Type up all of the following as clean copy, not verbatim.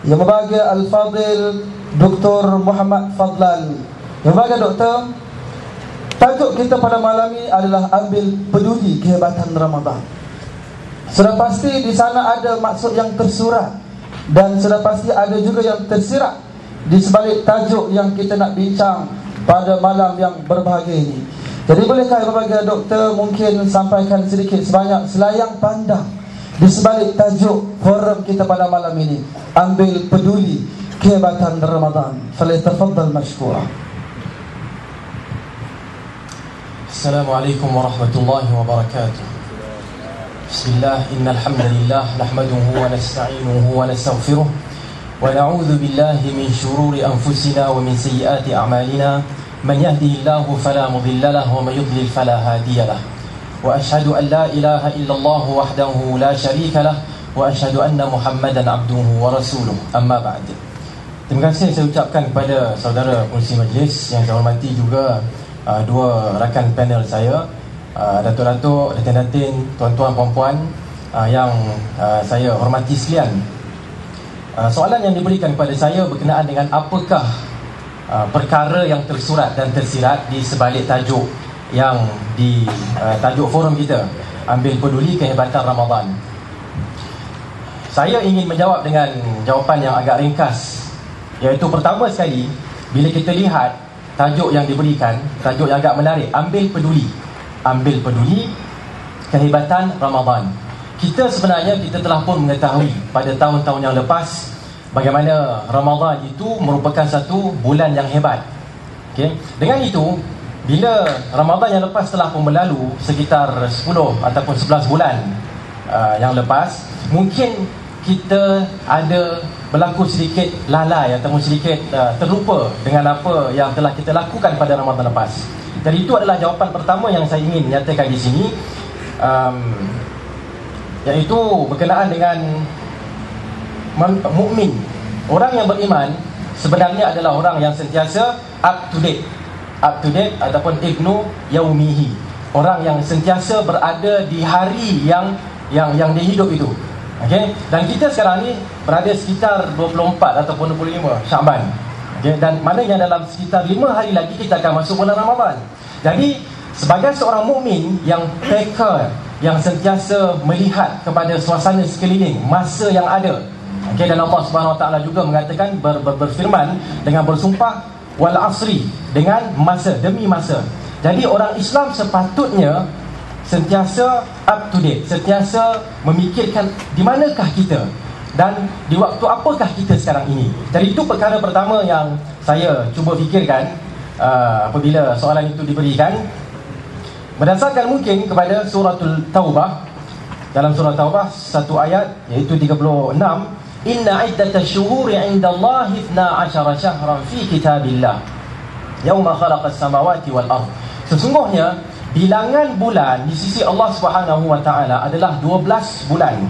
Yang berbahagia Al-Fadil Dr. Muhammad Fadlan. Yang berbahagia Doktor, tajuk kita pada malam ini adalah ambil peduli kehebatan Ramadan. Sudah pasti di sana ada maksud yang tersurat, dan sudah pasti ada juga yang tersirat di sebalik tajuk yang kita nak bincang pada malam yang berbahagia ini. Jadi bolehkah yang berbahagia Doktor mungkin sampaikan sedikit sebanyak selayang pandang di sebalik tajuk forum kita pada malam ini, ambil peduli kehebatan Ramadan. Falyatafaddal mashkura. Assalamualaikum warahmatullahi wabarakatuh. Bismillah, innal hamdalillah nahmaduhu wa nasta'inuhu wa nastaghfiruh wa na'udzu billahi min shururi anfusina wa min sayyiati a'malina. Man yahdihillahu fala mudilla lahu wa may yudlil fala hadiya lahu. Wa asyhadu an la ilaha illallah wahdahu la syarika lahu wa asyhadu anna Muhammadan abduhu wa rasuluh. Amma ba'd. Terima kasih saya ucapkan kepada saudara pengurusi majlis yang saya hormati, juga dua rakan panel saya, datuk-datuk, datin-datin, tuan-tuan, puan-puan yang saya hormati sekalian. Soalan yang diberikan kepada saya berkenaan dengan apakah perkara yang tersurat dan tersirat di sebalik tajuk yang di tajuk forum kita, ambil peduli kehebatan Ramadan. Saya ingin menjawab dengan jawapan yang agak ringkas, iaitu pertama sekali, bila kita lihat tajuk yang diberikan, tajuk yang agak menarik, ambil peduli kehebatan Ramadan. Kita sebenarnya telah pun mengetahui pada tahun-tahun yang lepas bagaimana Ramadan itu merupakan satu bulan yang hebat. Okay? Dengan itu, bila Ramadan yang lepas telah pun berlalu sekitar 10 ataupun 11 bulan yang lepas, mungkin kita ada berlaku sedikit lalai ataupun sedikit terlupa dengan apa yang telah kita lakukan pada Ramadan lepas. Jadi itu adalah jawapan pertama yang saya ingin nyatakan di sini, iaitu berkenaan dengan mukmin. Orang yang beriman sebenarnya adalah orang yang sentiasa up to date ataupun ibnu yaumihi, orang yang sentiasa berada di hari yang dia hidup itu. Okey, dan kita sekarang ni berada sekitar 24 ataupun 25 Syaban. Okey, dan maknanya dalam sekitar 5 hari lagi kita akan masuk bulan Ramadan. Jadi sebagai seorang mukmin yang peka, yang sentiasa melihat kepada suasana sekeliling, masa yang ada. Okey, dan Allah Subhanahu Wa Taala juga mengatakan berfirman dengan bersumpah wal asri, dengan masa, demi masa. Jadi orang Islam sepatutnya sentiasa up to date, sentiasa memikirkan di manakah kita dan di waktu apakah kita sekarang ini. Jadi itu perkara pertama yang saya cuba fikirkan apabila soalan itu diberikan. Berdasarkan mungkin kepada suratul Taubah, dalam surah Taubah satu ayat iaitu 36, inna iddatash syuhuri 'indallahi 12 syahran fi kitabillah yauma khalaqas samawati wal ardh. Sesungguhnya bilangan bulan di sisi Allah Subhanahu Wa Taala adalah 12 bulan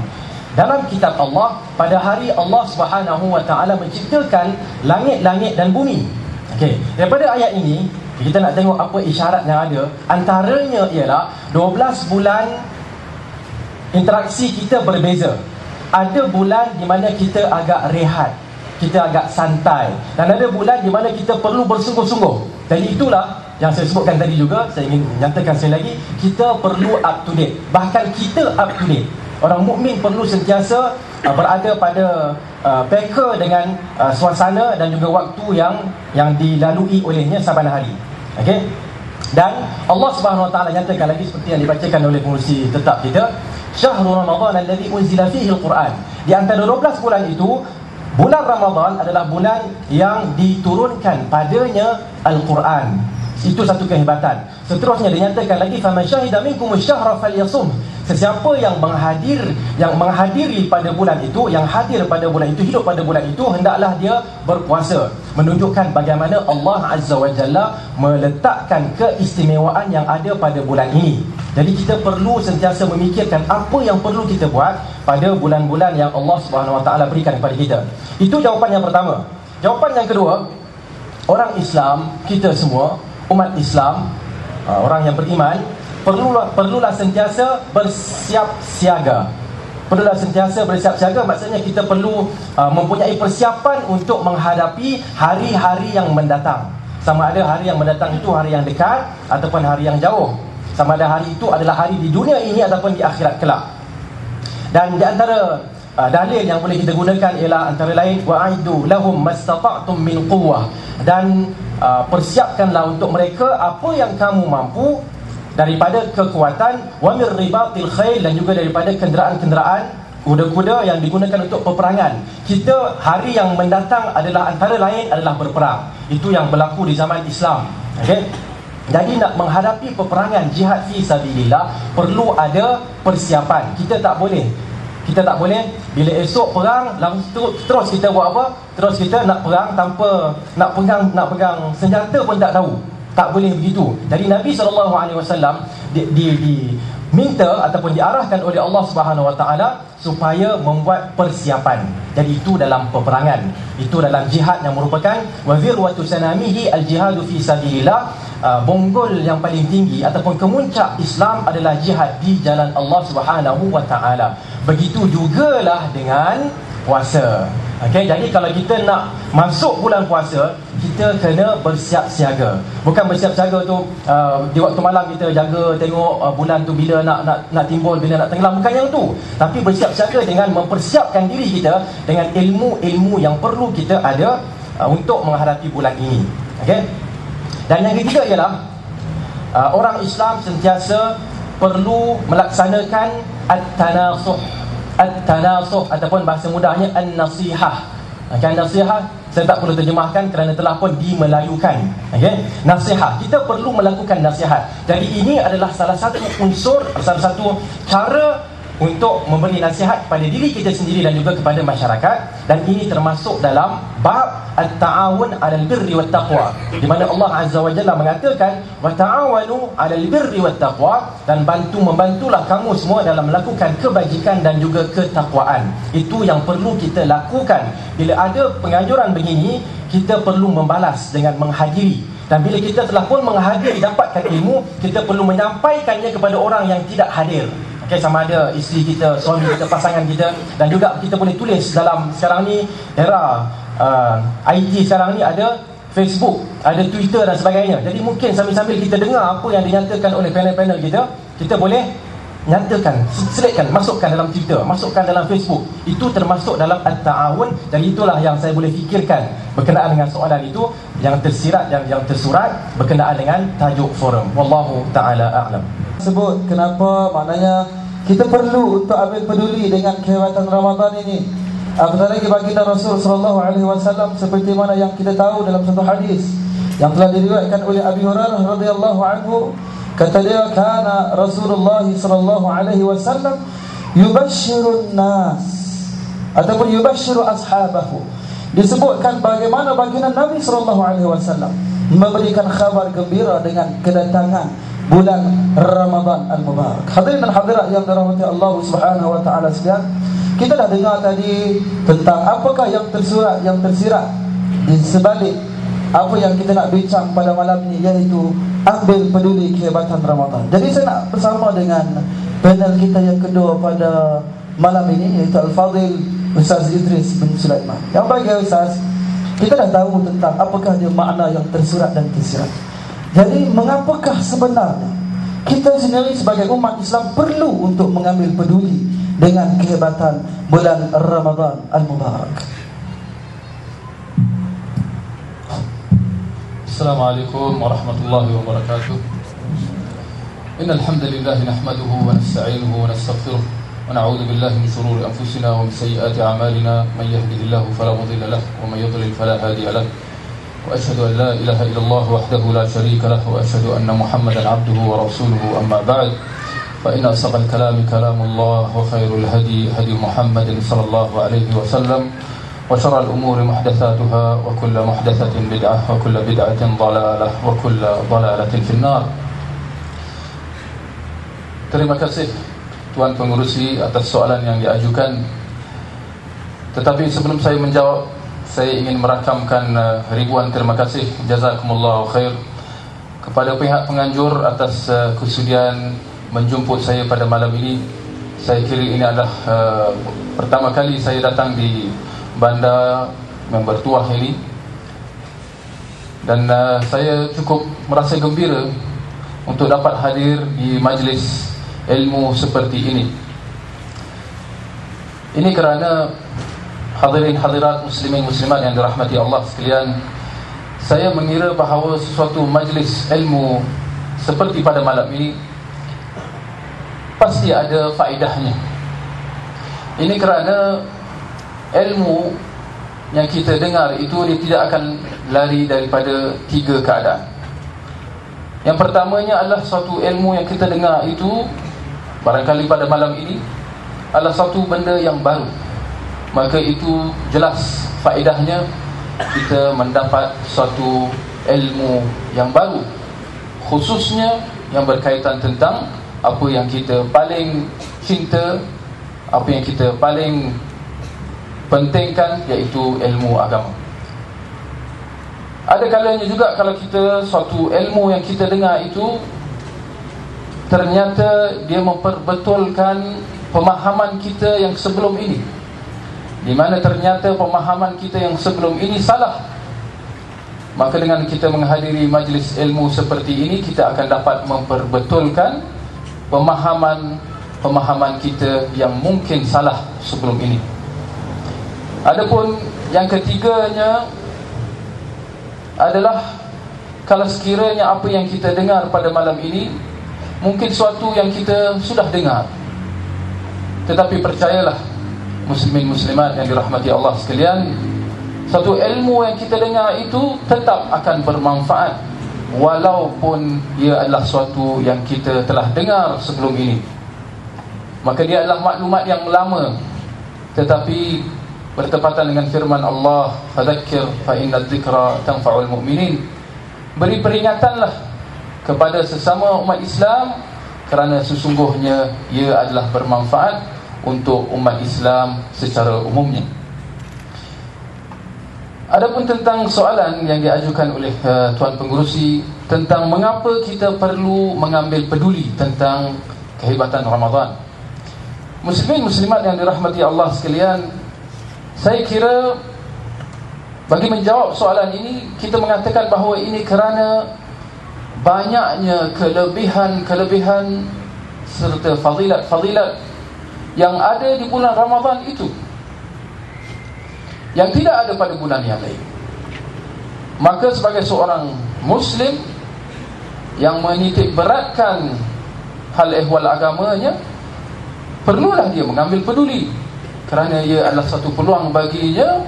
dalam kitab Allah pada hari Allah Subhanahu Wa Taala menciptakan langit-langit dan bumi. Okey, daripada ayat ini kita nak tengok apa isyarat yang ada. Antaranya ialah 12 bulan interaksi kita berbeza. Ada bulan di mana kita agak rehat, kita agak santai, dan ada bulan di mana kita perlu bersungguh-sungguh. Jadi itulah yang saya sebutkan tadi juga, saya ingin nyatakan sekali lagi, kita perlu up to date. Bahkan kita up to date. Orang mukmin perlu sentiasa berada pada peka dengan suasana dan juga waktu yang dilalui olehnya saban hari. Okey. Dan Allah Subhanahu Wa Taala nyatakan lagi seperti yang dibacakan oleh pengurusi tetap kita, Syahrul Ramadan alladzi unzila fihi al-Quran. Di antara 12 bulan itu, bulan Ramadan adalah bulan yang diturunkan padanya Al-Quran. Itu satu kehebatan. Seterusnya dinyatakan lagi, faman syahida minkum asy-syahra falyasum. Sesiapa yang menghadiri pada bulan itu, yang hadir pada bulan itu, hidup pada bulan itu, hendaklah dia berpuasa. Menunjukkan bagaimana Allah Azza wa Jalla meletakkan keistimewaan yang ada pada bulan ini. Jadi kita perlu sentiasa memikirkan apa yang perlu kita buat pada bulan-bulan yang Allah Subhanahu Wa Taala berikan kepada kita. Itu jawapan yang pertama. Jawapan yang kedua, orang Islam, kita semua umat Islam, orang yang beriman, perlulah sentiasa bersiap siaga. perlulah sentiasa bersiap siaga. Maksudnya kita perlu mempunyai persiapan untuk menghadapi hari-hari yang mendatang. Sama ada hari yang mendatang itu hari yang dekat ataupun hari yang jauh. Sama ada hari itu adalah hari di dunia ini ataupun di akhirat kelak. Dan di antara dalil yang boleh kita gunakan ialah antara lain wa'iddu lahum mastata'tum min quwwah, dan persiapkanlah untuk mereka apa yang kamu mampu daripada kekuatan, wa mir ribatil khail, dan juga daripada kenderaan-kenderaan kuda-kuda yang digunakan untuk peperangan. Kita hari yang mendatang adalah antara lain adalah berperang. Itu yang berlaku di zaman Islam. Okey. Jadi nak menghadapi peperangan jihad fi sabilillah perlu ada persiapan. Kita tak boleh bila esok perang terus kita buat apa? Terus kita nak perang tanpa nak pegang senjata pun tak tahu. Tak boleh begitu. Jadi Nabi SAW diminta ataupun diarahkan oleh Allah Subhanahu Wa Taala supaya membuat persiapan. Jadi itu dalam peperangan, itu dalam jihad yang merupakan wazirwatu sanamihi al-jihadu fi sabilillah. Bonggol yang paling tinggi ataupun kemuncak Islam adalah jihad di jalan Allah Subhanahu Wa Taala. Begitu jugalah dengan puasa. Okey, jadi kalau kita nak masuk bulan puasa, kita kena bersiap siaga. Bukan bersiap siaga tu di waktu malam kita jaga tengok bulan tu bila nak timbul, bila nak tenggelam, bukan yang tu. Tapi bersiap siaga dengan mempersiapkan diri kita dengan ilmu-ilmu yang perlu kita ada untuk menghadapi bulan ini. Okey. Dan yang ketiga ialah orang Islam sentiasa perlu melaksanakan at-tanasuh ataupun bahasa mudahnya an-nasihah. Nasihat saya tak perlu terjemahkan kerana telah pun dimelayukan. Okey, nasihat, kita perlu melakukan nasihat. Jadi ini adalah salah satu unsur, salah satu cara untuk memberi nasihat kepada diri kita sendiri dan juga kepada masyarakat. Dan ini termasuk dalam bab at-ta'awun 'alal birri wat taqwa, di mana Allah Azza wa Jalla mengatakan wa ta'awanu 'alal birri wat taqwa, dan membantulah kamu semua dalam melakukan kebajikan dan juga ketakwaan. Itu yang perlu kita lakukan. Bila ada penganjuran begini, kita perlu membalas dengan menghadiri. Dan bila kita telah pun menghadiri, dapatkan ilmu, kita perlu menyampaikannya kepada orang yang tidak hadir. Okay, sama ada isteri kita, suami kita, pasangan kita. Dan juga kita boleh tulis dalam sekarang ni era IT sekarang ni ada Facebook, ada Twitter dan sebagainya. Jadi mungkin sambil-sambil kita dengar apa yang dinyatakan oleh panel-panel kita, kita boleh nyatakan, selitkan, masukkan dalam Twitter, masukkan dalam Facebook. Itu termasuk dalam at-ta'awun. Dan itulah yang saya boleh fikirkan berkenaan dengan soalan itu, yang tersirat, yang tersurat berkenaan dengan tajuk forum. Wallahu ta'ala a'lam. Sebut kenapa maknanya kita perlu untuk ambil peduli dengan kehebatan Ramadan ini. Apatah lagi baginda Rasul sallallahu alaihi wasallam, seperti mana yang kita tahu dalam satu hadis yang telah diriwayatkan oleh Abi Hurairah radhiyallahu anhu, kata dia, kana Rasulullah sallallahu alaihi wasallam yubashshirun nas ataupun yubashshiru ashabahu. Disebutkan bagaimana baginda Nabi sallallahu alaihi wasallam memberikan khabar gembira dengan kedatangan bulan Ramadan al-Mubarak. Hadirin dan hadirat yang dirahmati Allah Subhanahu wa taala sekalian, kita dah dengar tadi tentang apakah yang tersurat, yang tersirat di sebalik apa yang kita nak bincang pada malam ini, iaitu ambil peduli kehebatan Ramadan. Jadi saya nak bersama dengan panel kita yang kedua pada malam ini, iaitu Al-Fadhil Ustaz Idris bin Sulaiman. Yang bagi Ustaz, kita dah tahu tentang apakah dia makna yang tersurat dan tersirat. Jadi mengapakah sebenarnya kita sendiri sebagai umat Islam perlu untuk mengambil peduli dengan kehebatan bulan Ramadan al-Mubarak? Assalamualaikum warahmatullahi wabarakatuh. Innal hamdalillah nahmaduhu wa nasta'inuhu wa nastaghfiruh wa na'udzu billahi min shururi anfusina wa min sayyiati a'malina, may yahdihillahu fala mudilla lahu wa may yudlil fala hadiya lahu. وأشهد أن لا إله إلا الله وحده لا شريك له وأشهد أن محمدا عبده ورسوله أما بعد فإن أصدق الكلام كلام الله وخير الهدي هدي محمد صلى الله عليه وسلم وشر الأمور محدثاتها وكل محدثة بدعة وكل بدعة ضلالة وكل ضلالة في النار. Terima kasih Tuan Pengerusi atas soalan yang diajukan. Tetapi sebelum saya menjawab, saya ingin merakamkan ribuan terima kasih, jazakumullahu khair, kepada pihak penganjur atas kesudian menjemput saya pada malam ini. Saya kira ini adalah pertama kali saya datang di bandar yang bertuah ini, dan saya cukup merasa gembira untuk dapat hadir di majlis ilmu seperti ini. Ini kerana hadirin hadirat muslimin muslimat yang dirahmati Allah sekalian, saya mengira bahawa sesuatu majlis ilmu seperti pada malam ini pasti ada faedahnya. Ini kerana ilmu yang kita dengar itu dia tidak akan lari daripada 3 keadaan. Yang pertamanya adalah suatu ilmu yang kita dengar itu barangkali pada malam ini adalah satu benda yang baru, maka itu jelas faedahnya kita mendapat suatu ilmu yang baru, khususnya yang berkaitan tentang apa yang kita paling cinta, apa yang kita paling pentingkan, iaitu ilmu agama. Ada kalanya juga kalau kita suatu ilmu yang kita dengar itu ternyata dia memperbetulkan pemahaman kita yang sebelum ini, di mana ternyata pemahaman kita yang sebelum ini salah. Maka dengan kita menghadiri majlis ilmu seperti ini, kita akan dapat memperbetulkan pemahaman kita yang mungkin salah sebelum ini. Adapun yang ketiganya adalah kalau sekiranya apa yang kita dengar pada malam ini mungkin suatu yang kita sudah dengar, tetapi percayalah muslimin muslimat yang dirahmati Allah sekalian, satu ilmu yang kita dengar itu tetap akan bermanfaat walaupun ia adalah suatu yang kita telah dengar sebelum ini. Maka dia adalah maklumat yang lama, tetapi bertepatan dengan firman Allah, fadzakir fa inna dzikra tanfa'ul mu'minin. Beri peringatanlah kepada sesama umat Islam kerana sesungguhnya ia adalah bermanfaat untuk umat Islam secara umumnya. Adapun tentang soalan yang diajukan oleh Tuan Pengerusi tentang mengapa kita perlu mengambil peduli tentang kehebatan Ramadan, muslimin muslimat yang dirahmati Allah sekalian, saya kira bagi menjawab soalan ini, kita mengatakan bahawa ini kerana banyaknya kelebihan-kelebihan serta fadilat-fadilat yang ada di bulan Ramadan itu, yang tidak ada pada bulan yang lain. Maka sebagai seorang Muslim yang menitik beratkan hal ehwal agamanya, perlulah dia mengambil peduli, kerana ia adalah satu peluang baginya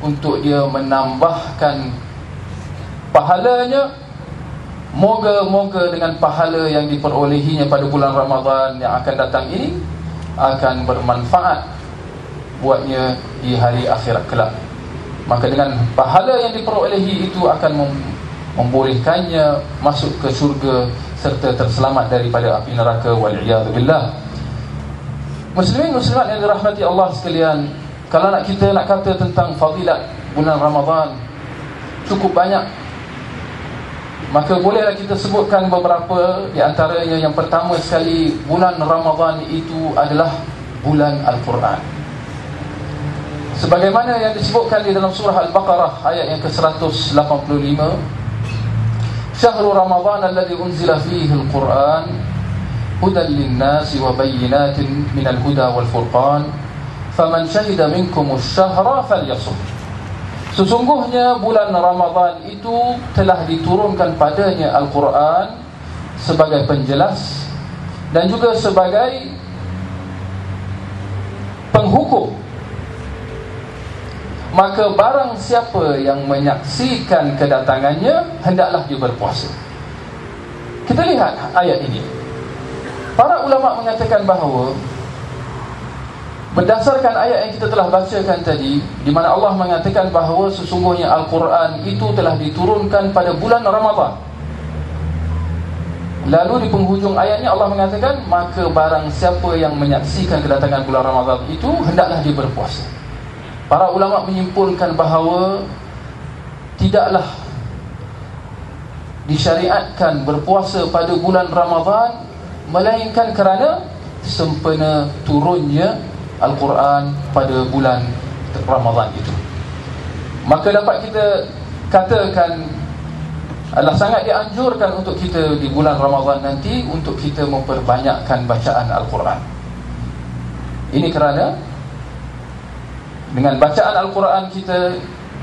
untuk dia menambahkan pahalanya. Moga-moga dengan pahala yang diperolehinya pada bulan Ramadan yang akan datang ini akan bermanfaat buatnya di hari akhirat kelak. Maka dengan pahala yang diperolehi itu akan membolehkannya masuk ke syurga serta terselamat daripada api neraka, wal'iyadzubillah. Muslimin muslimat yang dirahmati Allah sekalian, kalau kita nak kata tentang fadilat bulan Ramadan cukup banyak, maka bolehlah kita sebutkan beberapa di antaranya. Yang pertama sekali, bulan Ramadan itu adalah bulan Al-Quran. Sebagaimana yang disebutkan di dalam surah Al-Baqarah ayat yang ke-185, Syahrul Ramadan alladhi unzila fihi Al-Quran hudan lin-nasi wa bayyinatin minal huda wal furqan faman syahida minkumus syahra falyasum. Sesungguhnya bulan Ramadan itu telah diturunkan padanya Al-Quran sebagai penjelas dan juga sebagai penghukum. Maka barang siapa yang menyaksikan kedatangannya, hendaklah dia berpuasa. Kita lihat ayat ini. Para ulama mengatakan bahawa berdasarkan ayat yang kita telah bacakan tadi, di mana Allah mengatakan bahawa sesungguhnya Al-Quran itu telah diturunkan pada bulan Ramadan. Lalu di penghujung ayatnya Allah mengatakan, maka barang siapa yang menyaksikan kedatangan bulan Ramadan itu, hendaklah dia berpuasa. Para ulama menyimpulkan bahawa tidaklah disyariatkan berpuasa pada bulan Ramadan, melainkan kerana sempena turunnya Al-Quran pada bulan Ramadan itu. Maka dapat kita katakan adalah sangat dianjurkan untuk kita di bulan Ramadan nanti untuk kita memperbanyakkan bacaan Al-Quran. Ini kerana dengan bacaan Al-Quran kita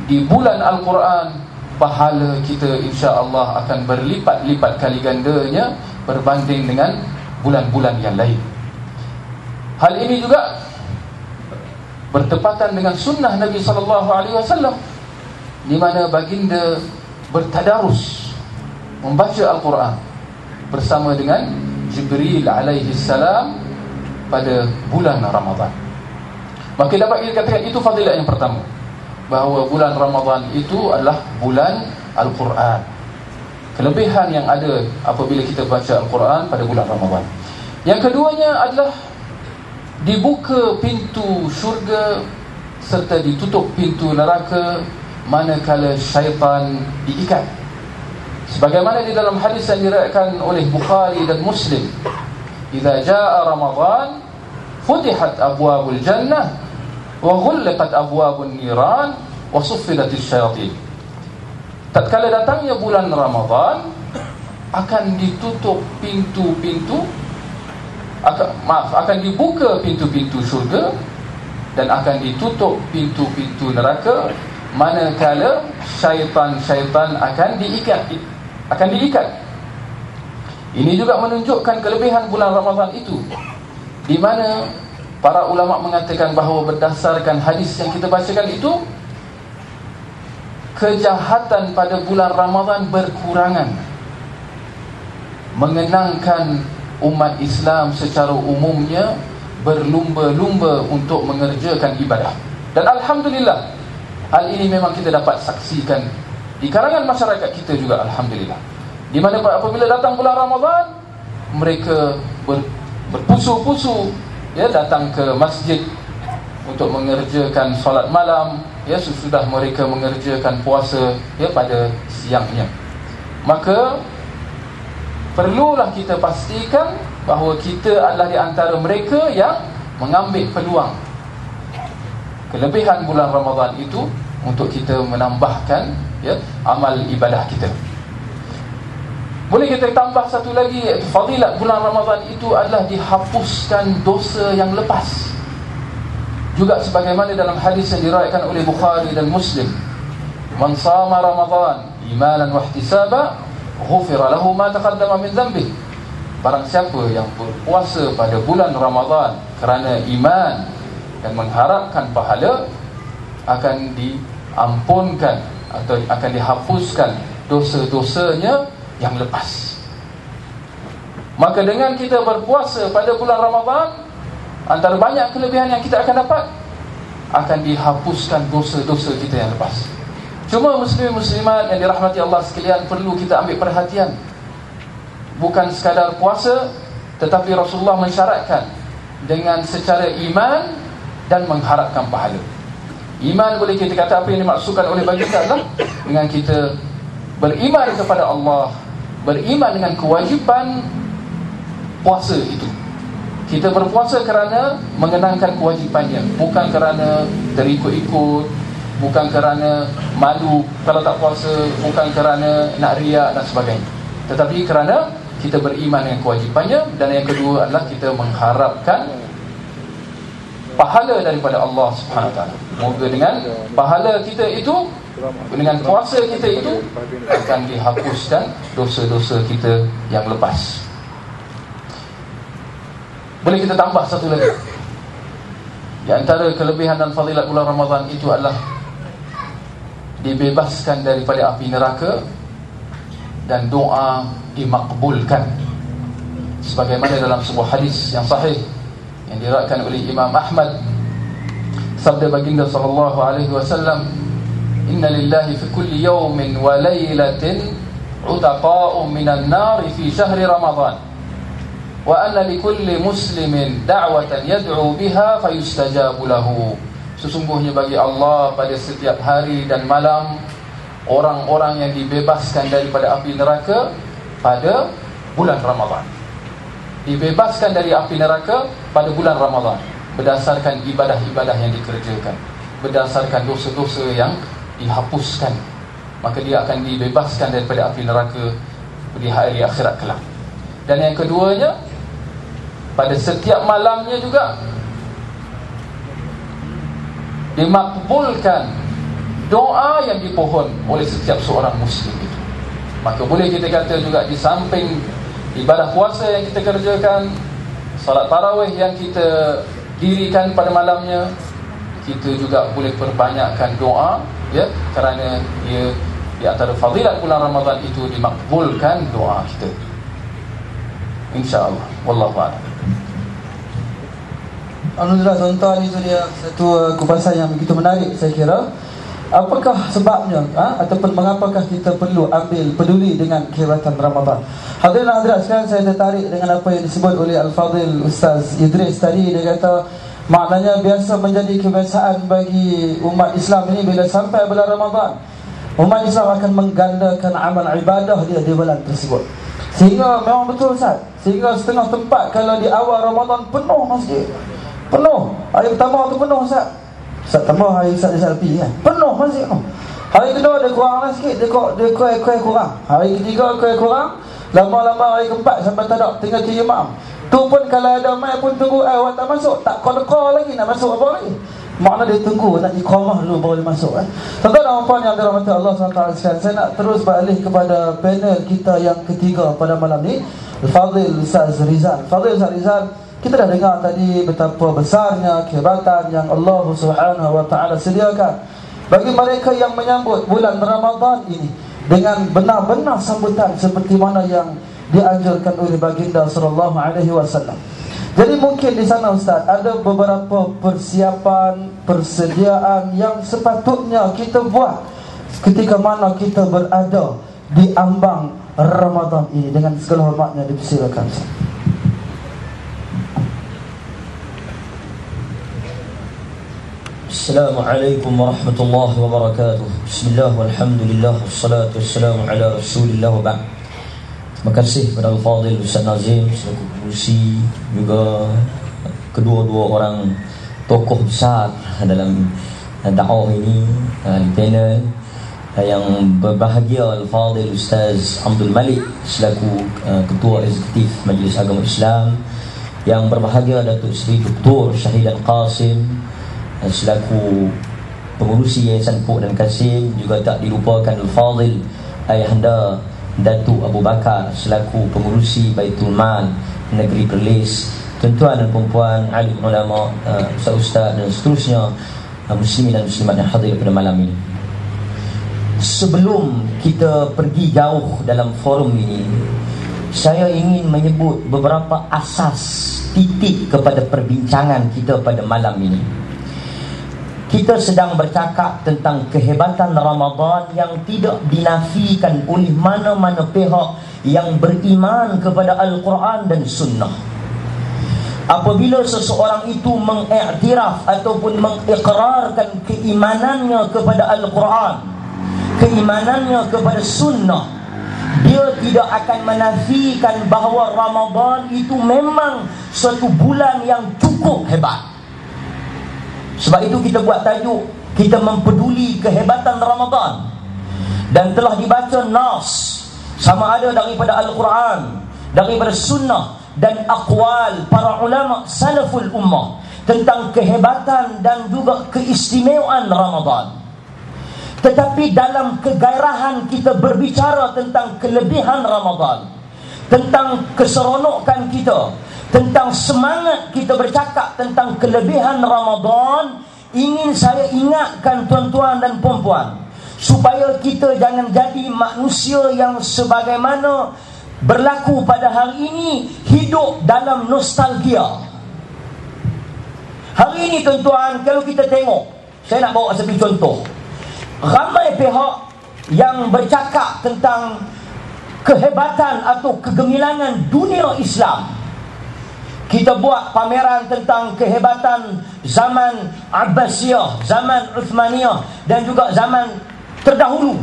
di bulan Al-Quran, pahala kita insya-Allah akan berlipat-lipat kali gandanya berbanding dengan bulan-bulan yang lain. Hal ini juga bertepatan dengan sunnah Nabi SAW, di mana baginda bertadarus membaca Al-Quran bersama dengan Jibril alaihi salam pada bulan Ramadan. Maka dapat kita katakan itu fadilat yang pertama, bahawa bulan Ramadan itu adalah bulan Al-Quran. Kelebihan yang ada apabila kita baca Al-Quran pada bulan Ramadan. Yang keduanya adalah dibuka pintu syurga serta ditutup pintu neraka manakala syaitan diikat. Sebagaimana di dalam hadis yang diriwayatkan oleh Bukhari dan Muslim, "Idza jaa Ramadan futihat abwabul jannah wa ghulqat abwabun niran wa suffilatis syayatin." Tatkala datangnya bulan Ramadan, akan ditutup pintu-pintu, akan dibuka pintu-pintu syurga dan akan ditutup pintu-pintu neraka manakala syaitan-syaitan akan diikat. Ini juga menunjukkan kelebihan bulan Ramadan itu, di mana para ulama mengatakan bahawa berdasarkan hadis yang kita bacakan itu, kejahatan pada bulan Ramadan berkurangan, mengenangkan umat Islam secara umumnya berlumba-lumba untuk mengerjakan ibadah. Dan alhamdulillah, hal ini memang kita dapat saksikan di kalangan masyarakat kita juga, alhamdulillah, di mana apabila datang bulan Ramadan, mereka berpusu-pusu datang ke masjid untuk mengerjakan solat malam, sesudah mereka mengerjakan puasa pada siangnya. Maka perlulah kita pastikan bahawa kita adalah di antara mereka yang mengambil peluang kelebihan bulan Ramadan itu untuk kita menambahkan amal ibadah kita. Boleh kita tambah satu lagi, iaitu fadilat bulan Ramadan itu adalah dihapuskan dosa yang lepas. Juga sebagaimana dalam hadis yang diriwayatkan oleh Bukhari dan Muslim, "Man shama Ramadan imanan wa ihtisaba ghufira lahu ma taqaddama min dhanbihi." Barang siapa yang berpuasa pada bulan Ramadan kerana iman dan mengharapkan pahala, akan diampunkan atau akan dihapuskan dosa-dosanya yang lepas. Maka dengan kita berpuasa pada bulan Ramadan, antara banyak kelebihan yang kita akan dapat, akan dihapuskan dosa-dosa kita yang lepas. Cuma muslim-muslimat yang dirahmati Allah sekalian, perlu kita ambil perhatian. Bukan sekadar puasa, tetapi Rasulullah mensyaratkan dengan secara iman dan mengharapkan pahala. Iman boleh kita kata apa yang dimaksudkan oleh baginda adalah dengan kita beriman kepada Allah, beriman dengan kewajiban puasa itu. Kita berpuasa kerana mengenangkan kewajipannya, bukan kerana terikut-ikut, bukan kerana malu kalau tak puasa, bukan kerana nak riak dan sebagainya, tetapi kerana kita beriman dengan kewajipannya. Dan yang kedua adalah kita mengharapkan pahala daripada Allah Subhanahu Wa Taala. Moga dengan pahala kita itu, dengan puasa kita itu, akan dihapuskan dosa-dosa kita yang lepas. Boleh kita tambah satu lagi, di antara kelebihan dan fadilat bulan Ramadan itu adalah dibebaskan daripada api neraka dan doa dimakbulkan. Sebagaimana dalam sebuah hadis yang sahih yang diriwayatkan oleh Imam Ahmad, sabda baginda sallallahu alaihi wasallam, "Inna lillahi fi kulli yawmin wa laylatin utaqa'un minan nar fi syahri Ramadan. Wa anna likulli muslimin da'watan yad'u biha fayustajabu lahu." Sesungguhnya bagi Allah pada setiap hari dan malam orang-orang yang dibebaskan daripada api neraka pada bulan Ramadan. dibebaskan dari api neraka pada bulan Ramadan berdasarkan ibadah-ibadah yang dikerjakan, berdasarkan dosa-dosa yang dihapuskan, maka dia akan dibebaskan daripada api neraka di hari akhirat kelak. Dan yang keduanya, pada setiap malamnya juga dimakbulkan doa yang dipohon oleh setiap seorang muslim itu. Maka boleh kita kata juga, di samping ibadah puasa yang kita kerjakan, salat tarawih yang kita dirikan pada malamnya, kita juga boleh perbanyakkan doa, ya, kerana ia di antara fadilat bulan Ramadan itu dimakbulkan doa kita, insya-Allah. Wallahu a'lam. Alhamdulillah tuan-tuan, itu dia satu kupasan yang begitu menarik saya kira. Apakah sebabnya ataupun mengapakah kita perlu ambil peduli dengan kehebatan Ramadan? Hadirin hadirat sekalian, saya tertarik dengan apa yang disebut oleh Al-Fadhil Ustaz Idris tadi. Dia kata maknanya biasa menjadi kebiasaan bagi umat Islam ini bila sampai bulan Ramadan, umat Islam akan menggandakan amal ibadah dia di bulan tersebut. Sehingga memang betul Ustaz, sehingga setengah tempat kalau di awal Ramadan penuh masjid, penuh. Hari pertama tu penuh Ustaz, Ustaz tambah hari Ustaz Salpi kan, penuh masjid tu. Hari kedua dia kurang lah sikit, dia kurang. Hari ketiga kurang. Lama-lama hari keempat sampai tak ada, tinggal kira imam. Tu pun kalau ada mai pun tunggu awak tak masuk, tak call lagi nak masuk apa lagi. Makna dia tunggu nak iqamah dulu baru dia masuk. Tuan-tuan dan puan yang dirahmati Allah SWT sekalian, saya nak terus beralih kepada panel kita yang ketiga pada malam ni, Al-Fadhil Ustaz Rizal. Fadhil Ustaz Rizal, kita dah dengar tadi betapa besarnya kehebatan yang Allah SWT sediakan bagi mereka yang menyambut bulan Ramadan ini dengan benar-benar sambutan seperti mana yang dianjurkan oleh baginda sallallahu alaihi wasallam. Jadi mungkin di sana Ustaz ada beberapa persiapan, persediaan yang sepatutnya kita buat ketika mana kita berada di ambang Ramadan ini. Dengan segala hormatnya dipersilakan Ustaz. Assalamualaikum warahmatullahi wabarakatuh. Bismillah walhamdulillah wassalatu wassalamu ala rasulillah wa ba'd. Terima kasih kepada Al-Fadhil Ustaz Nazim selaku pengurusi, juga kedua-dua orang tokoh besar dalam dakwah ini, di panel yang berbahagia Al-Fadhil Ustaz Abdul Malik selaku Ketua Eksekutif Majlis Agama Islam, yang berbahagia Datuk Seri Dr. Syahidan Qasim selaku pengurusi Yayasan Pok dan Kasim, juga tak dilupakan Al-Fadhil Ayahanda Datuk Abu Bakar selaku pengurusi Baitul Mal Negeri Perlis, tuan-tuan dan puan-puan, alim ulama, ustaz-ustaz dan seterusnya, muslimin dan muslimat yang hadir pada malam ini. Sebelum kita pergi jauh dalam forum ini, saya ingin menyebut beberapa asas titik kepada perbincangan kita pada malam ini. Kita sedang bercakap tentang kehebatan Ramadan yang tidak dinafikan oleh mana-mana pihak yang beriman kepada Al-Quran dan Sunnah. Apabila seseorang itu mengiktiraf ataupun mengikrarkan keimanannya kepada Al-Quran, keimanannya kepada Sunnah, dia tidak akan menafikan bahawa Ramadan itu memang suatu bulan yang cukup hebat. Sebab itu kita buat tajuk, kita mempeduli kehebatan Ramadan. Dan telah dibaca nas, sama ada daripada Al-Quran, daripada Sunnah dan aqwal para ulama salaful ummah tentang kehebatan dan juga keistimewaan Ramadan. Tetapi dalam kegairahan kita berbicara tentang kelebihan Ramadan, tentang keseronokan kita, tentang semangat kita bercakap tentang kelebihan Ramadan, ingin saya ingatkan tuan-tuan dan puan-puan supaya kita jangan jadi manusia yang sebagaimana berlaku pada hari ini, hidup dalam nostalgia. Hari ini tuan-tuan, kalau kita tengok, saya nak bawa satu contoh, ramai pihak yang bercakap tentang kehebatan atau kegemilangan dunia Islam. Kita buat pameran tentang kehebatan zaman Abbasiyah, zaman Uthmaniyah dan juga zaman terdahulu,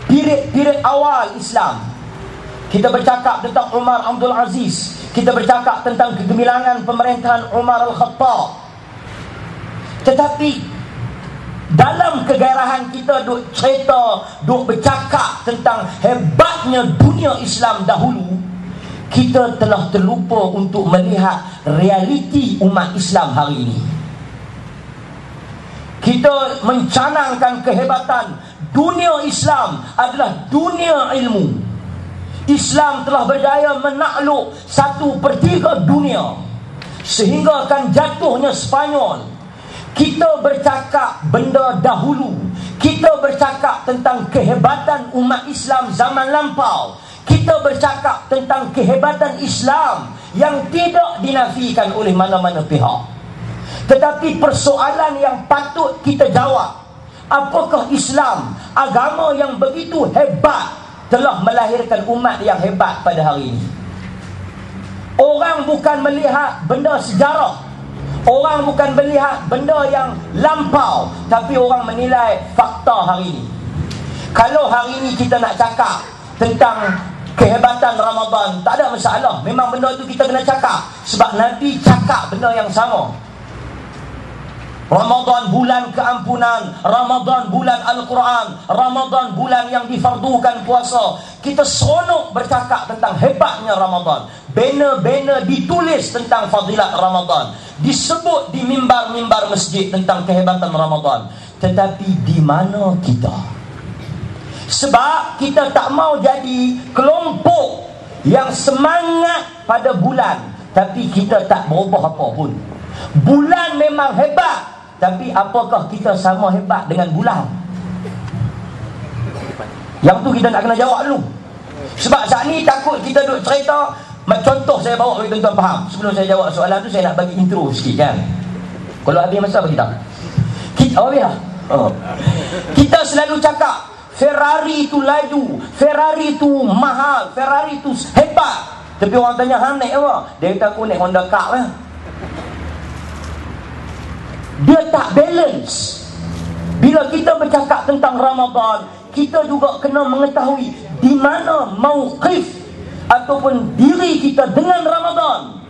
period awal Islam. Kita bercakap tentang Umar Abdul Aziz. Kita bercakap tentang kegemilangan pemerintahan Umar Al-Khattab. Tetapi dalam kegairahan kita duk cerita, duk bercakap tentang hebatnya dunia Islam dahulu, kita telah terlupa untuk melihat realiti umat Islam hari ini. Kita mencanangkan kehebatan dunia Islam adalah dunia ilmu. Islam telah berjaya menakluk 1/3 dunia, sehingga akan jatuhnya Spanyol. Kita bercakap benda dahulu. Kita bercakap tentang kehebatan umat Islam zaman lampau. Kita bercakap tentang kehebatan Islam yang tidak dinafikan oleh mana-mana pihak. Tetapi persoalan yang patut kita jawab, apakah Islam, agama yang begitu hebat, telah melahirkan umat yang hebat pada hari ini? Orang bukan melihat benda sejarah, orang bukan melihat benda yang lampau, tapi orang menilai fakta hari ini. Kalau hari ini kita nak cakap tentang kehebatan Ramadan, tak ada masalah. Memang benda itu kita kena cakap, sebab Nabi cakap benda yang sama. Ramadan bulan keampunan, Ramadan bulan Al-Quran, Ramadan bulan yang difardukan puasa. Kita seronok bercakap tentang hebatnya Ramadan. Banner-banner ditulis tentang fadilat Ramadan, disebut di mimbar-mimbar masjid tentang kehebatan Ramadan. Tetapi di mana kita? Sebab kita tak mau jadi kelompok yang semangat pada bulan, tapi kita tak berubah apa pun. Bulan memang hebat, tapi apakah kita sama hebat dengan bulan? Yang tu kita nak kena jawab dulu. Sebab saat ni takut kita duk cerita. Contoh saya bawa bagi tuan-tuan faham. Sebelum saya jawab soalan tu, saya nak bagi intro sikit kan. Kalau habis masa bagi tak? Kita selalu cakap Ferrari tu laju, Ferrari tu mahal, Ferrari tu hebat. Tapi orang tanya, hang naik apa? Dia kata, aku naik Honda Cup lah. Dia tak balance. Bila kita bercakap tentang Ramadan, kita juga kena mengetahui di mana mauqif ataupun diri kita dengan Ramadan.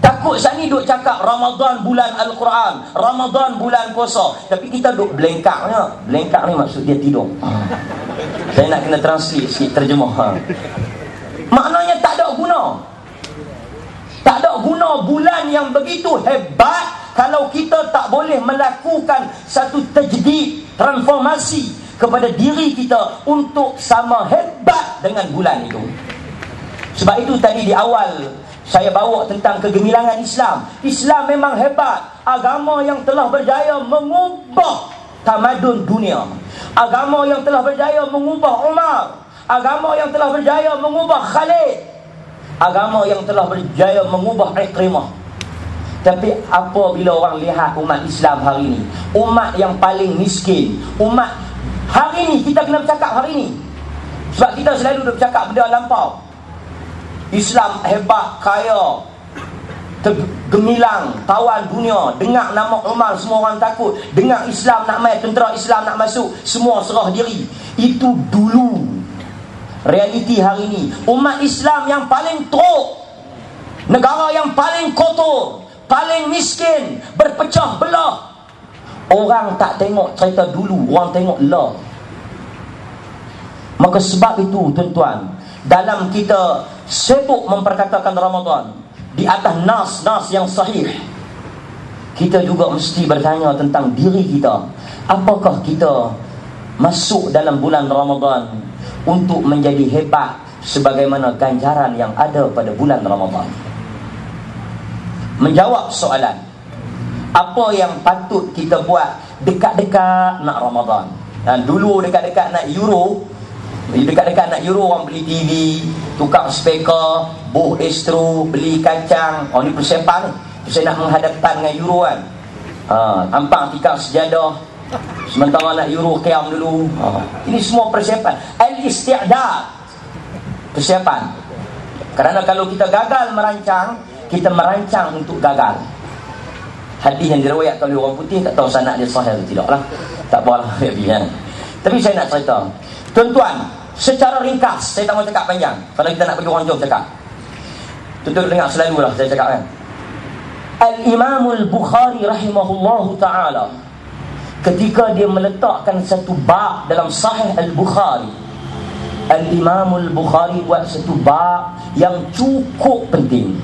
Takut saat ni duk cakap Ramadan bulan Al-Quran, Ramadan bulan puasa, tapi kita duk belengkaknya. Belengkak ni maksud dia tidur. Saya nak kena translate sikit, terjemah. Maknanya tak ada guna. Tak ada guna bulan yang begitu hebat kalau kita tak boleh melakukan satu tajdid, transformasi kepada diri kita untuk sama hebat dengan bulan itu. Sebab itu tadi di awal saya bawa tentang kegemilangan Islam. Islam memang hebat, agama yang telah berjaya mengubah tamadun dunia, agama yang telah berjaya mengubah Umar, agama yang telah berjaya mengubah Khalid, agama yang telah berjaya mengubah Ikrimah. Tapi apabila orang lihat umat Islam hari ini, umat yang paling miskin, umat hari ini, kita kena bercakap hari ini. Sebab kita selalu bercakap benda lampau. Islam hebat, kaya, gemilang, tawan dunia. Dengar nama Umar, semua orang takut. Dengar Islam nak main, tentera Islam nak masuk, semua serah diri. Itu dulu. Realiti hari ini, umat Islam yang paling teruk, negara yang paling kotor, paling miskin, berpecah belah. Orang tak tengok cerita dulu, orang tengok lah. Maka sebab itu tuan-tuan, dalam kita sibuk memperkatakan Ramadan di atas nas-nas yang sahih, kita juga mesti bertanya tentang diri kita. Apakah kita masuk dalam bulan Ramadan untuk menjadi hebat sebagaimana ganjaran yang ada pada bulan Ramadan? Menjawab soalan, apa yang patut kita buat dekat-dekat nak Ramadan? Dan dulu dekat-dekat nak Euro, orang beli TV, tukar speaker, buh estro, beli kacang. Oh, ni persiapan ni. Saya nak menghadapkan dengan Euro kan. Tampang tikar sejadah, sementara nak Euro qiyam dulu. Ini semua persiapan. Al-isti'dad, persiapan. Kerana kalau kita gagal merancang, kita merancang untuk gagal. Hadis yang diriwayatkan oleh orang putih, tak tahu sanad dia sahih atau tidak lah. Tak apalah, kan. Tapi saya nak cerita, tuan-tuan, secara ringkas, saya tak mau cakap panjang. Kalau kita nak pergi orang jom cakap. Tutup dengar selalulah saya cakap kan. Al-Imamul Bukhari rahimahullahu ta'ala, ketika dia meletakkan satu bab dalam Sahih Al-Bukhari, Al-Imamul Bukhari buat satu bab yang cukup penting.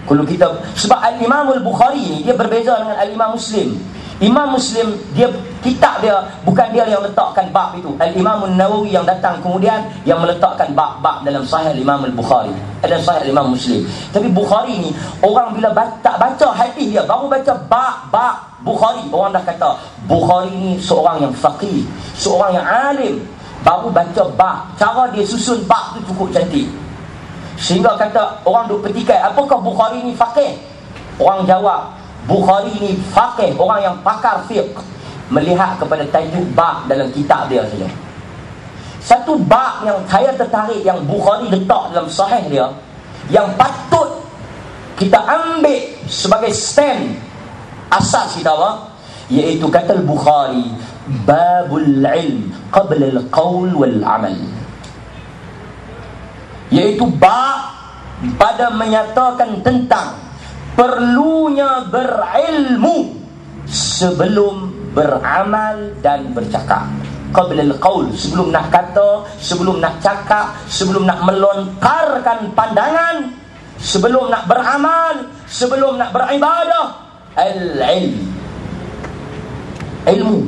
Kalau kita, sebab Al-Imamul Bukhari ni dia berbeza dengan Al-Imam Muslim. Imam Muslim, dia kitab dia, bukan dia yang letakkan bab itu. Al-Imam Nawawi yang datang kemudian yang meletakkan bab-bab dalam Sahih Imam Al-Bukhari, dan Sahih Imam Muslim. Tapi Bukhari ni, orang bila tak baca hadis dia, baru baca bab-bab Bukhari, orang dah kata Bukhari ni seorang yang faqih, seorang yang alim. Baru baca bab, cara dia susun bab tu cukup cantik, sehingga kata orang duk petikai, apakah Bukhari ni faqih? Orang jawab, Bukhari ni faqih, orang yang pakar fiqh, melihat kepada tajuk bab dalam kitab dia saja. Satu bab yang saya tertarik, yang Bukhari letak dalam Sahih dia, yang patut kita ambil sebagai stand asas kita apa? Iaitu kata Bukhari, babul ilm qabla al-qawl wal amal. Iaitu bab pada menyatakan tentang perlunya berilmu sebelum beramal dan bercakap. Qabla al-qawl, sebelum nak kata, sebelum nak cakap, sebelum nak melontarkan pandangan, sebelum nak beramal, sebelum nak beribadah, al-ilm, ilmu.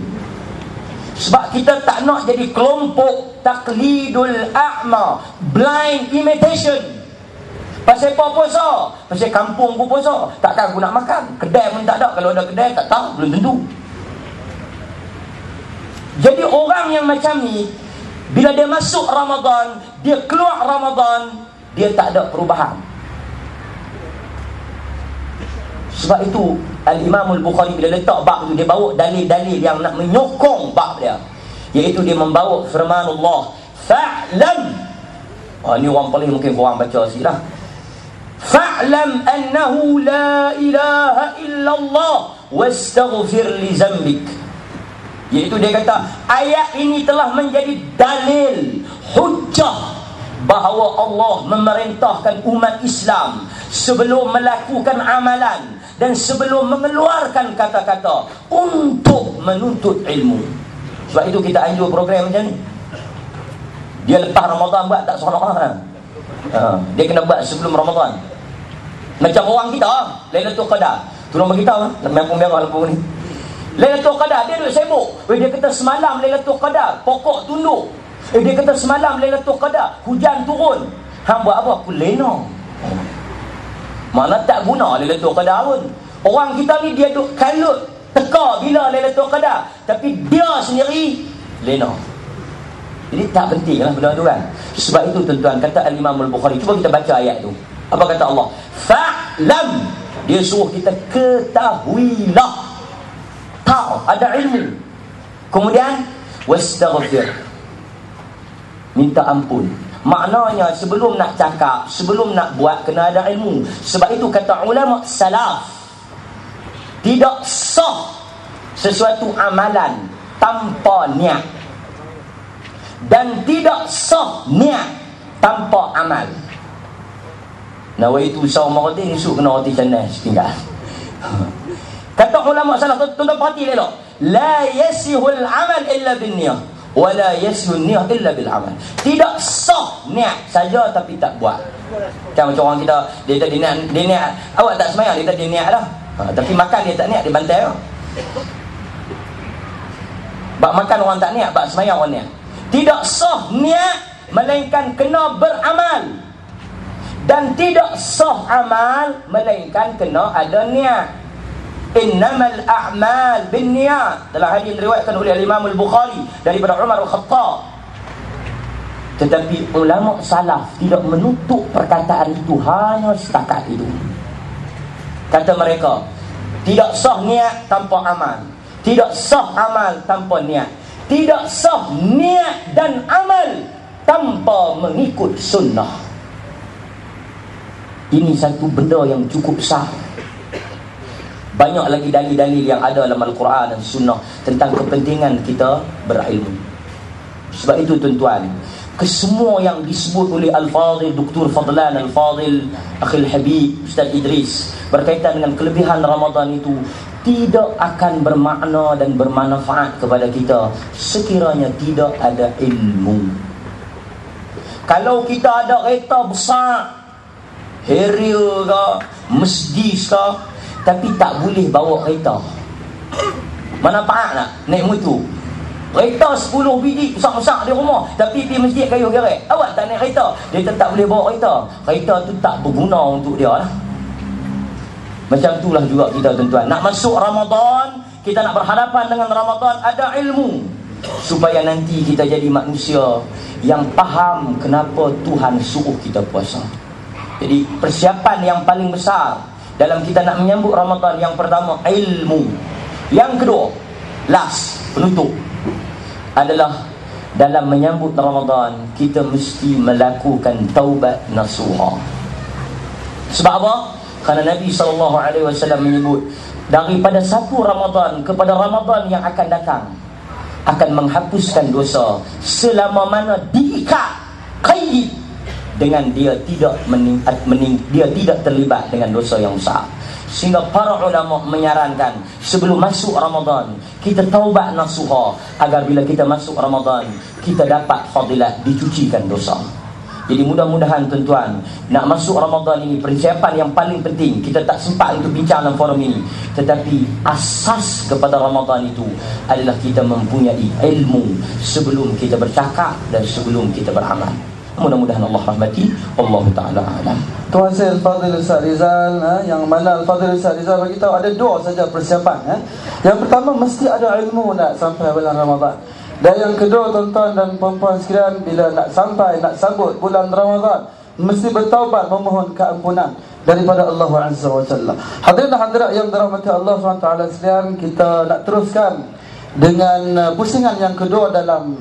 Sebab kita tak nak jadi kelompok taklidul a'ma, blind imitation. Pasal apa puasa? Pasal kampung aku puasa, takkan aku nak makan. Kedai pun tak ada. Kalau ada kedai tak tahu, belum tentu. Jadi orang yang macam ni, bila dia masuk Ramadan, dia keluar Ramadan, dia tak ada perubahan. Sebab itu Al-Imam Al-Bukhari bila letak bab tu, dia bawa dalil-dalil yang nak menyokong bab dia. Iaitu dia membawa firman Allah, fa'lam. Ni orang paling mungkin korang baca sikit lah. Fa'lam annahu la ilaha illallah wastaghfir li zambik. Iaitu dia kata, ayat ini telah menjadi dalil, hujjah bahawa Allah memerintahkan umat Islam sebelum melakukan amalan dan sebelum mengeluarkan kata-kata untuk menuntut ilmu. Sebab itu kita anjur program macam ni. Dia lepas Ramadan buat tak seronok lah. Dia kena buat sebelum Ramadan. Macam orang kita Lailatul Qadar, tolong beritahu lampu merah lampu ni. Lailatul Qadar dia duduk sibuk. Dia kata semalam Lailatul Qadar pokok tunduk. Dia kata semalam Lailatul Qadar hujan turun. Hang buat apa? Aku lena. Mana tak guna Lailatul Qadar pun. Orang kita ni dia duk kalut teka bila Lailatul Qadar, tapi dia sendiri lena. Jadi tak penting lah benda tu kan. Sebab itu tuan-tuan, kata Al-Imam Al-Bukhari, cuba kita baca ayat tu. Apa kata Allah? Fa'lam. Dia suruh kita ketahuilah, tahu, ada ilmu. Kemudian wastaghfir, minta ampun. Maknanya sebelum nak cakap, sebelum nak buat, kena ada ilmu. Sebab itu kata ulama salaf, tidak sah sesuatu amalan tanpa niat, dan tidak sah niat tanpa amal. Nawaitu saumaradin, esok kena roti canai setinggal. Kata ulama salaf, tuan-tuan perhati elok, la yasihul amal illa bin niyah, wa la yasihun niyah illa bil amal. Tidak sah niat saja tapi tak buat. Macam orang kita, dia niat, awak tak semayang, dia niat lah. Tapi makan dia tak niat, dia bantai lah. Bak makan orang tak niat, bak semayang orang niat. Tidak sah niat melainkan kena beramal, dan tidak sah amal melainkan kena ada niat. Innamal a'mal bin niat, dalam hadis diriwayatkan oleh Imam Al-Bukhari daripada Umar Al-Khattab. Tetapi ulama salaf tidak menutup perkataan itu hanya setakat itu. Kata mereka, tidak sah niat tanpa amal, tidak sah amal tanpa niat, tidak sah niat dan amal tanpa mengikut sunnah. Ini satu benda yang cukup sah. Banyak lagi dalil-dalil yang ada dalam Al-Quran dan Sunnah tentang kepentingan kita berilmu. Sebab itu tuan-tuan, kesemua yang disebut oleh Al-Fadhil Dr. Fadlan, Al-Fadhil Akhil Habib, Ustaz Idris berkaitan dengan kelebihan Ramadan itu tidak akan bermakna dan bermanfaat kepada kita sekiranya tidak ada ilmu. Kalau kita ada kereta besar, Harrier ke, Mercedes ke, tapi tak boleh bawa kereta, manfaat nak naik motor? Kereta 10 biji besar-besar di rumah, tapi pergi masjid kayu geret, awak tak naik kereta, dia tetap boleh bawa kereta. Kereta tu tak berguna untuk dia lah. Macam itulah juga kita tuan-tuan, nak masuk Ramadan, kita nak berhadapan dengan Ramadan, ada ilmu supaya nanti kita jadi manusia yang faham kenapa Tuhan suruh kita puasa. Jadi persiapan yang paling besar dalam kita nak menyambut Ramadan, yang pertama ilmu, yang kedua last penutup adalah dalam menyambut Ramadan kita mesti melakukan taubat nasuha. Sebab apa? Kerana Nabi SAW menyebut daripada satu Ramadan kepada Ramadan yang akan datang akan menghapuskan dosa selama mana diikat qaid dengan dia tidak dia tidak terlibat dengan dosa yang besar. Sehingga para ulama menyarankan sebelum masuk Ramadan kita taubat nasuha, agar bila kita masuk Ramadan kita dapat fadilat dicucikan dosa. Jadi mudah-mudahan tuan-tuan, nak masuk Ramadan ini persiapan yang paling penting. Kita tak sempat untuk bincang dalam forum ini, tetapi asas kepada Ramadan itu adalah kita mempunyai ilmu sebelum kita bercakap dan sebelum kita beramal. Mudah-mudahan Allah rahmati. Allah Ta'ala alam. Tuan saya Al-Fadhil Ustaz Rizal, yang mana Al-Fadhil Ustaz Rizal beritahu ada dua saja persiapan. Yang pertama, mesti ada ilmu nak sampai bulan Ramadan. Dan yang kedua, tuan-tuan dan puan-puan sekalian, bila nak sampai, nak sambut bulan Ramadan, mesti bertaubat, memohon keampunan daripada Allah Azza wa Jalla. Hadirin dan hadirat yang dirahmati Allah SWT sekalian, kita nak teruskan dengan pusingan yang kedua dalam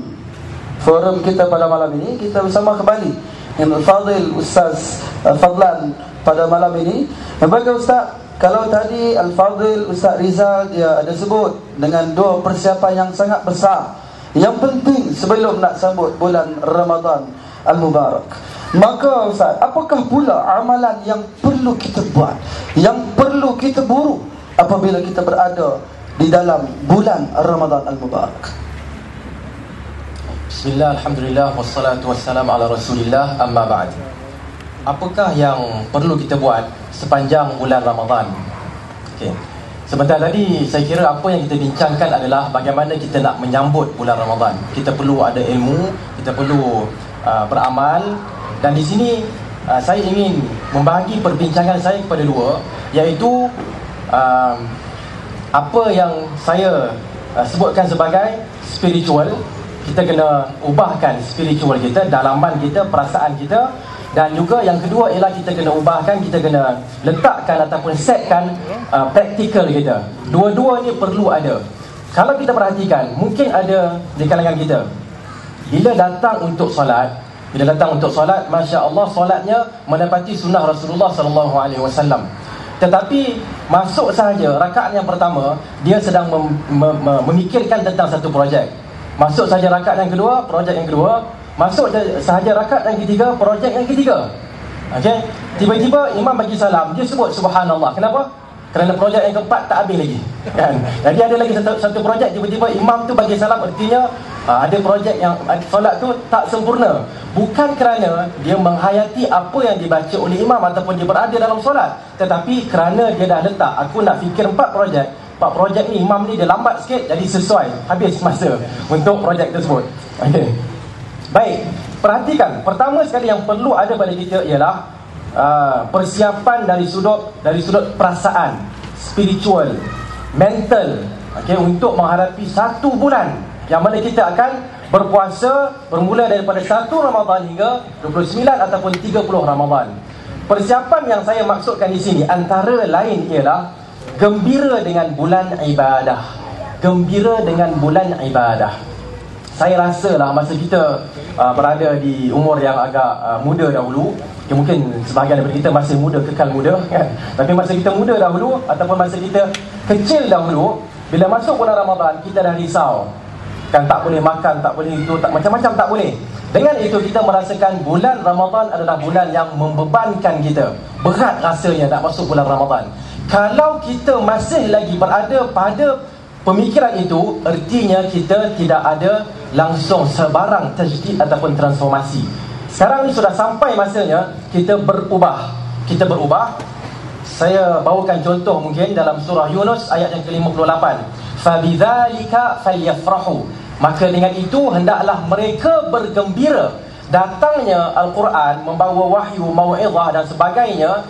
forum kita pada malam ini. Kita bersama kembali dengan Al-Fadhil Ustaz Fadlan pada malam ini. Bagi Ustaz, kalau tadi Al-Fadhil Ustaz Rizal dia ada sebut dengan dua persiapan yang sangat besar yang penting sebelum nak sambut bulan Ramadan Al-Mubarak, maka Ustaz, apakah pula amalan yang perlu kita buat, yang perlu kita buru apabila kita berada di dalam bulan Ramadan Al-Mubarak? Bismillah, alhamdulillah, wassalatu wassalamu ala rasulillah, amma ba'd. Apakah yang perlu kita buat sepanjang bulan Ramadan? Okey. Sebentar tadi saya kira apa yang kita bincangkan adalah bagaimana kita nak menyambut bulan Ramadan. Kita perlu ada ilmu, kita perlu beramal. Dan di sini saya ingin membahagi perbincangan saya kepada dua, iaitu apa yang saya sebutkan sebagai spiritual. Kita kena ubahkan spiritual kita, dalaman kita, perasaan kita. Dan juga yang kedua ialah kita kena ubahkan, kita kena letakkan ataupun setkan praktikal kita. Dua-dua ni perlu ada. Kalau kita perhatikan, mungkin ada di kalangan kita, bila datang untuk solat, Masya Allah, solatnya menepati sunnah Rasulullah SAW. Tetapi masuk sahaja rakaat yang pertama, dia sedang memikirkan tentang satu projek. Masuk sahaja rakaat yang kedua, projek yang kedua. Masuk sahaja rakaat yang ketiga, projek yang ketiga. Okey, tiba-tiba imam bagi salam, dia sebut subhanallah. Kenapa? Kerana projek yang keempat tak habis lagi, kan? Jadi ada lagi satu projek, tiba-tiba imam tu bagi salam, artinya ada projek yang solat tu tak sempurna. Bukan kerana dia menghayati apa yang dibaca oleh imam ataupun dia berada dalam solat, tetapi kerana dia dah letak, aku nak fikir 4 projek ni, imam ni dia lambat sikit, jadi sesuai, habis masa untuk projek tersebut. Okey. Baik, perhatikan, pertama sekali yang perlu ada pada kita ialah persiapan dari sudut perasaan, spiritual, mental, okey, untuk menghadapi satu bulan yang mana kita akan berpuasa bermula daripada 1 Ramadan hingga 29 ataupun 30 Ramadan. Persiapan yang saya maksudkan di sini antara lain ialah gembira dengan bulan ibadah. Gembira dengan bulan ibadah. Saya rasalah masa kita berada di umur yang agak muda dahulu, mungkin sebahagian daripada kita masih muda, kekal muda, kan? Tapi masa kita muda dahulu ataupun masa kita kecil dahulu, bila masuk bulan Ramadan, kita dah risau. Kan tak boleh makan, tak boleh itu, tak macam-macam tak boleh. Dengan itu kita merasakan bulan Ramadan adalah bulan yang membebankan kita. Berat rasanya nak masuk bulan Ramadan. Kalau kita masih lagi berada pada pemikiran itu, ertinya kita tidak ada langsung sebarang tajdid ataupun transformasi. Sekarang ni sudah sampai masanya kita berubah. Kita berubah. Saya bawakan contoh mungkin dalam surah Yunus ayat yang ke-58. Fabidzalika falyafrahu. Maka dengan itu hendaklah mereka bergembira. Datangnya Al-Quran membawa wahyu, mau'izah dan sebagainya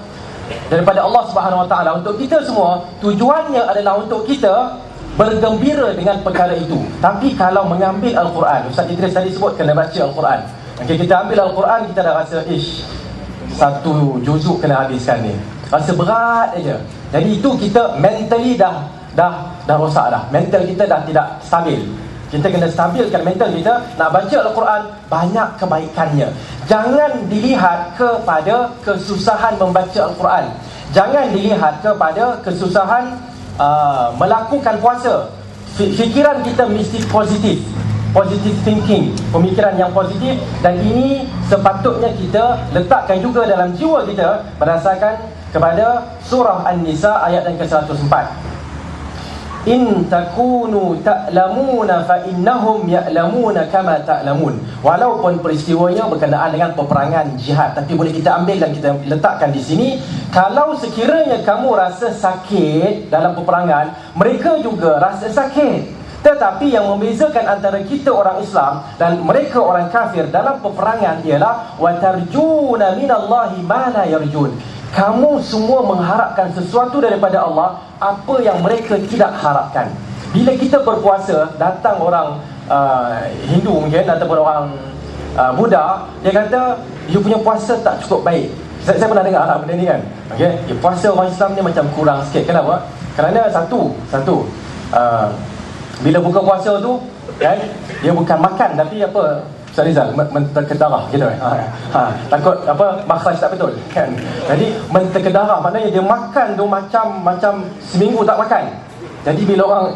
daripada Allah Subhanahu Wa Taala untuk kita semua. Tujuannya adalah untuk kita bergembira dengan perkara itu. Tapi kalau mengambil Al-Quran, Ustaz Idris tadi sebut kena baca Al-Quran. Okay, kita ambil Al-Quran, kita dah rasa satu juzuk kena habiskan ni, rasa berat aja. Jadi itu kita mentally dah rosak dah. Mental kita dah tidak stabil. Kita kena stabilkan mental kita. Nak baca Al-Quran, banyak kebaikannya. Jangan dilihat kepada kesusahan membaca Al-Quran. Jangan dilihat kepada kesusahan melakukan puasa. Fikiran kita mesti positif. Positive thinking, pemikiran yang positif. Dan ini sepatutnya kita letakkan juga dalam jiwa kita berdasarkan kepada surah An-Nisa ayat yang ke-104. In takunu ta'lamuna fa innahum ya'lamuna kama ta'lamun. Walaupun peristiwanya berkenaan dengan peperangan jihad, tapi boleh kita ambil dan kita letakkan di sini. Kalau sekiranya kamu rasa sakit dalam peperangan, mereka juga rasa sakit. Tetapi yang membezakan antara kita orang Islam dan mereka orang kafir dalam peperangan ialah wa tarjuna minallahi ma la yarjun. Kamu semua mengharapkan sesuatu daripada Allah apa yang mereka tidak harapkan. Bila kita berpuasa, datang orang Hindu mungkin ataupun orang Buddha, dia kata you punya puasa tak cukup baik. Saya pernah dengar lah benda ni kan. Okay? Puasa orang Islam ni macam kurang sikit. Kenapa? Kerana satu bila buka puasa tu kan, dia bukan makan tapi apa, Ustaz Rizal, menterkedarah gitu takut apa makhraj tak betul kan. Jadi menterkedarah maknanya dia makan tu macam seminggu tak makan. Jadi bila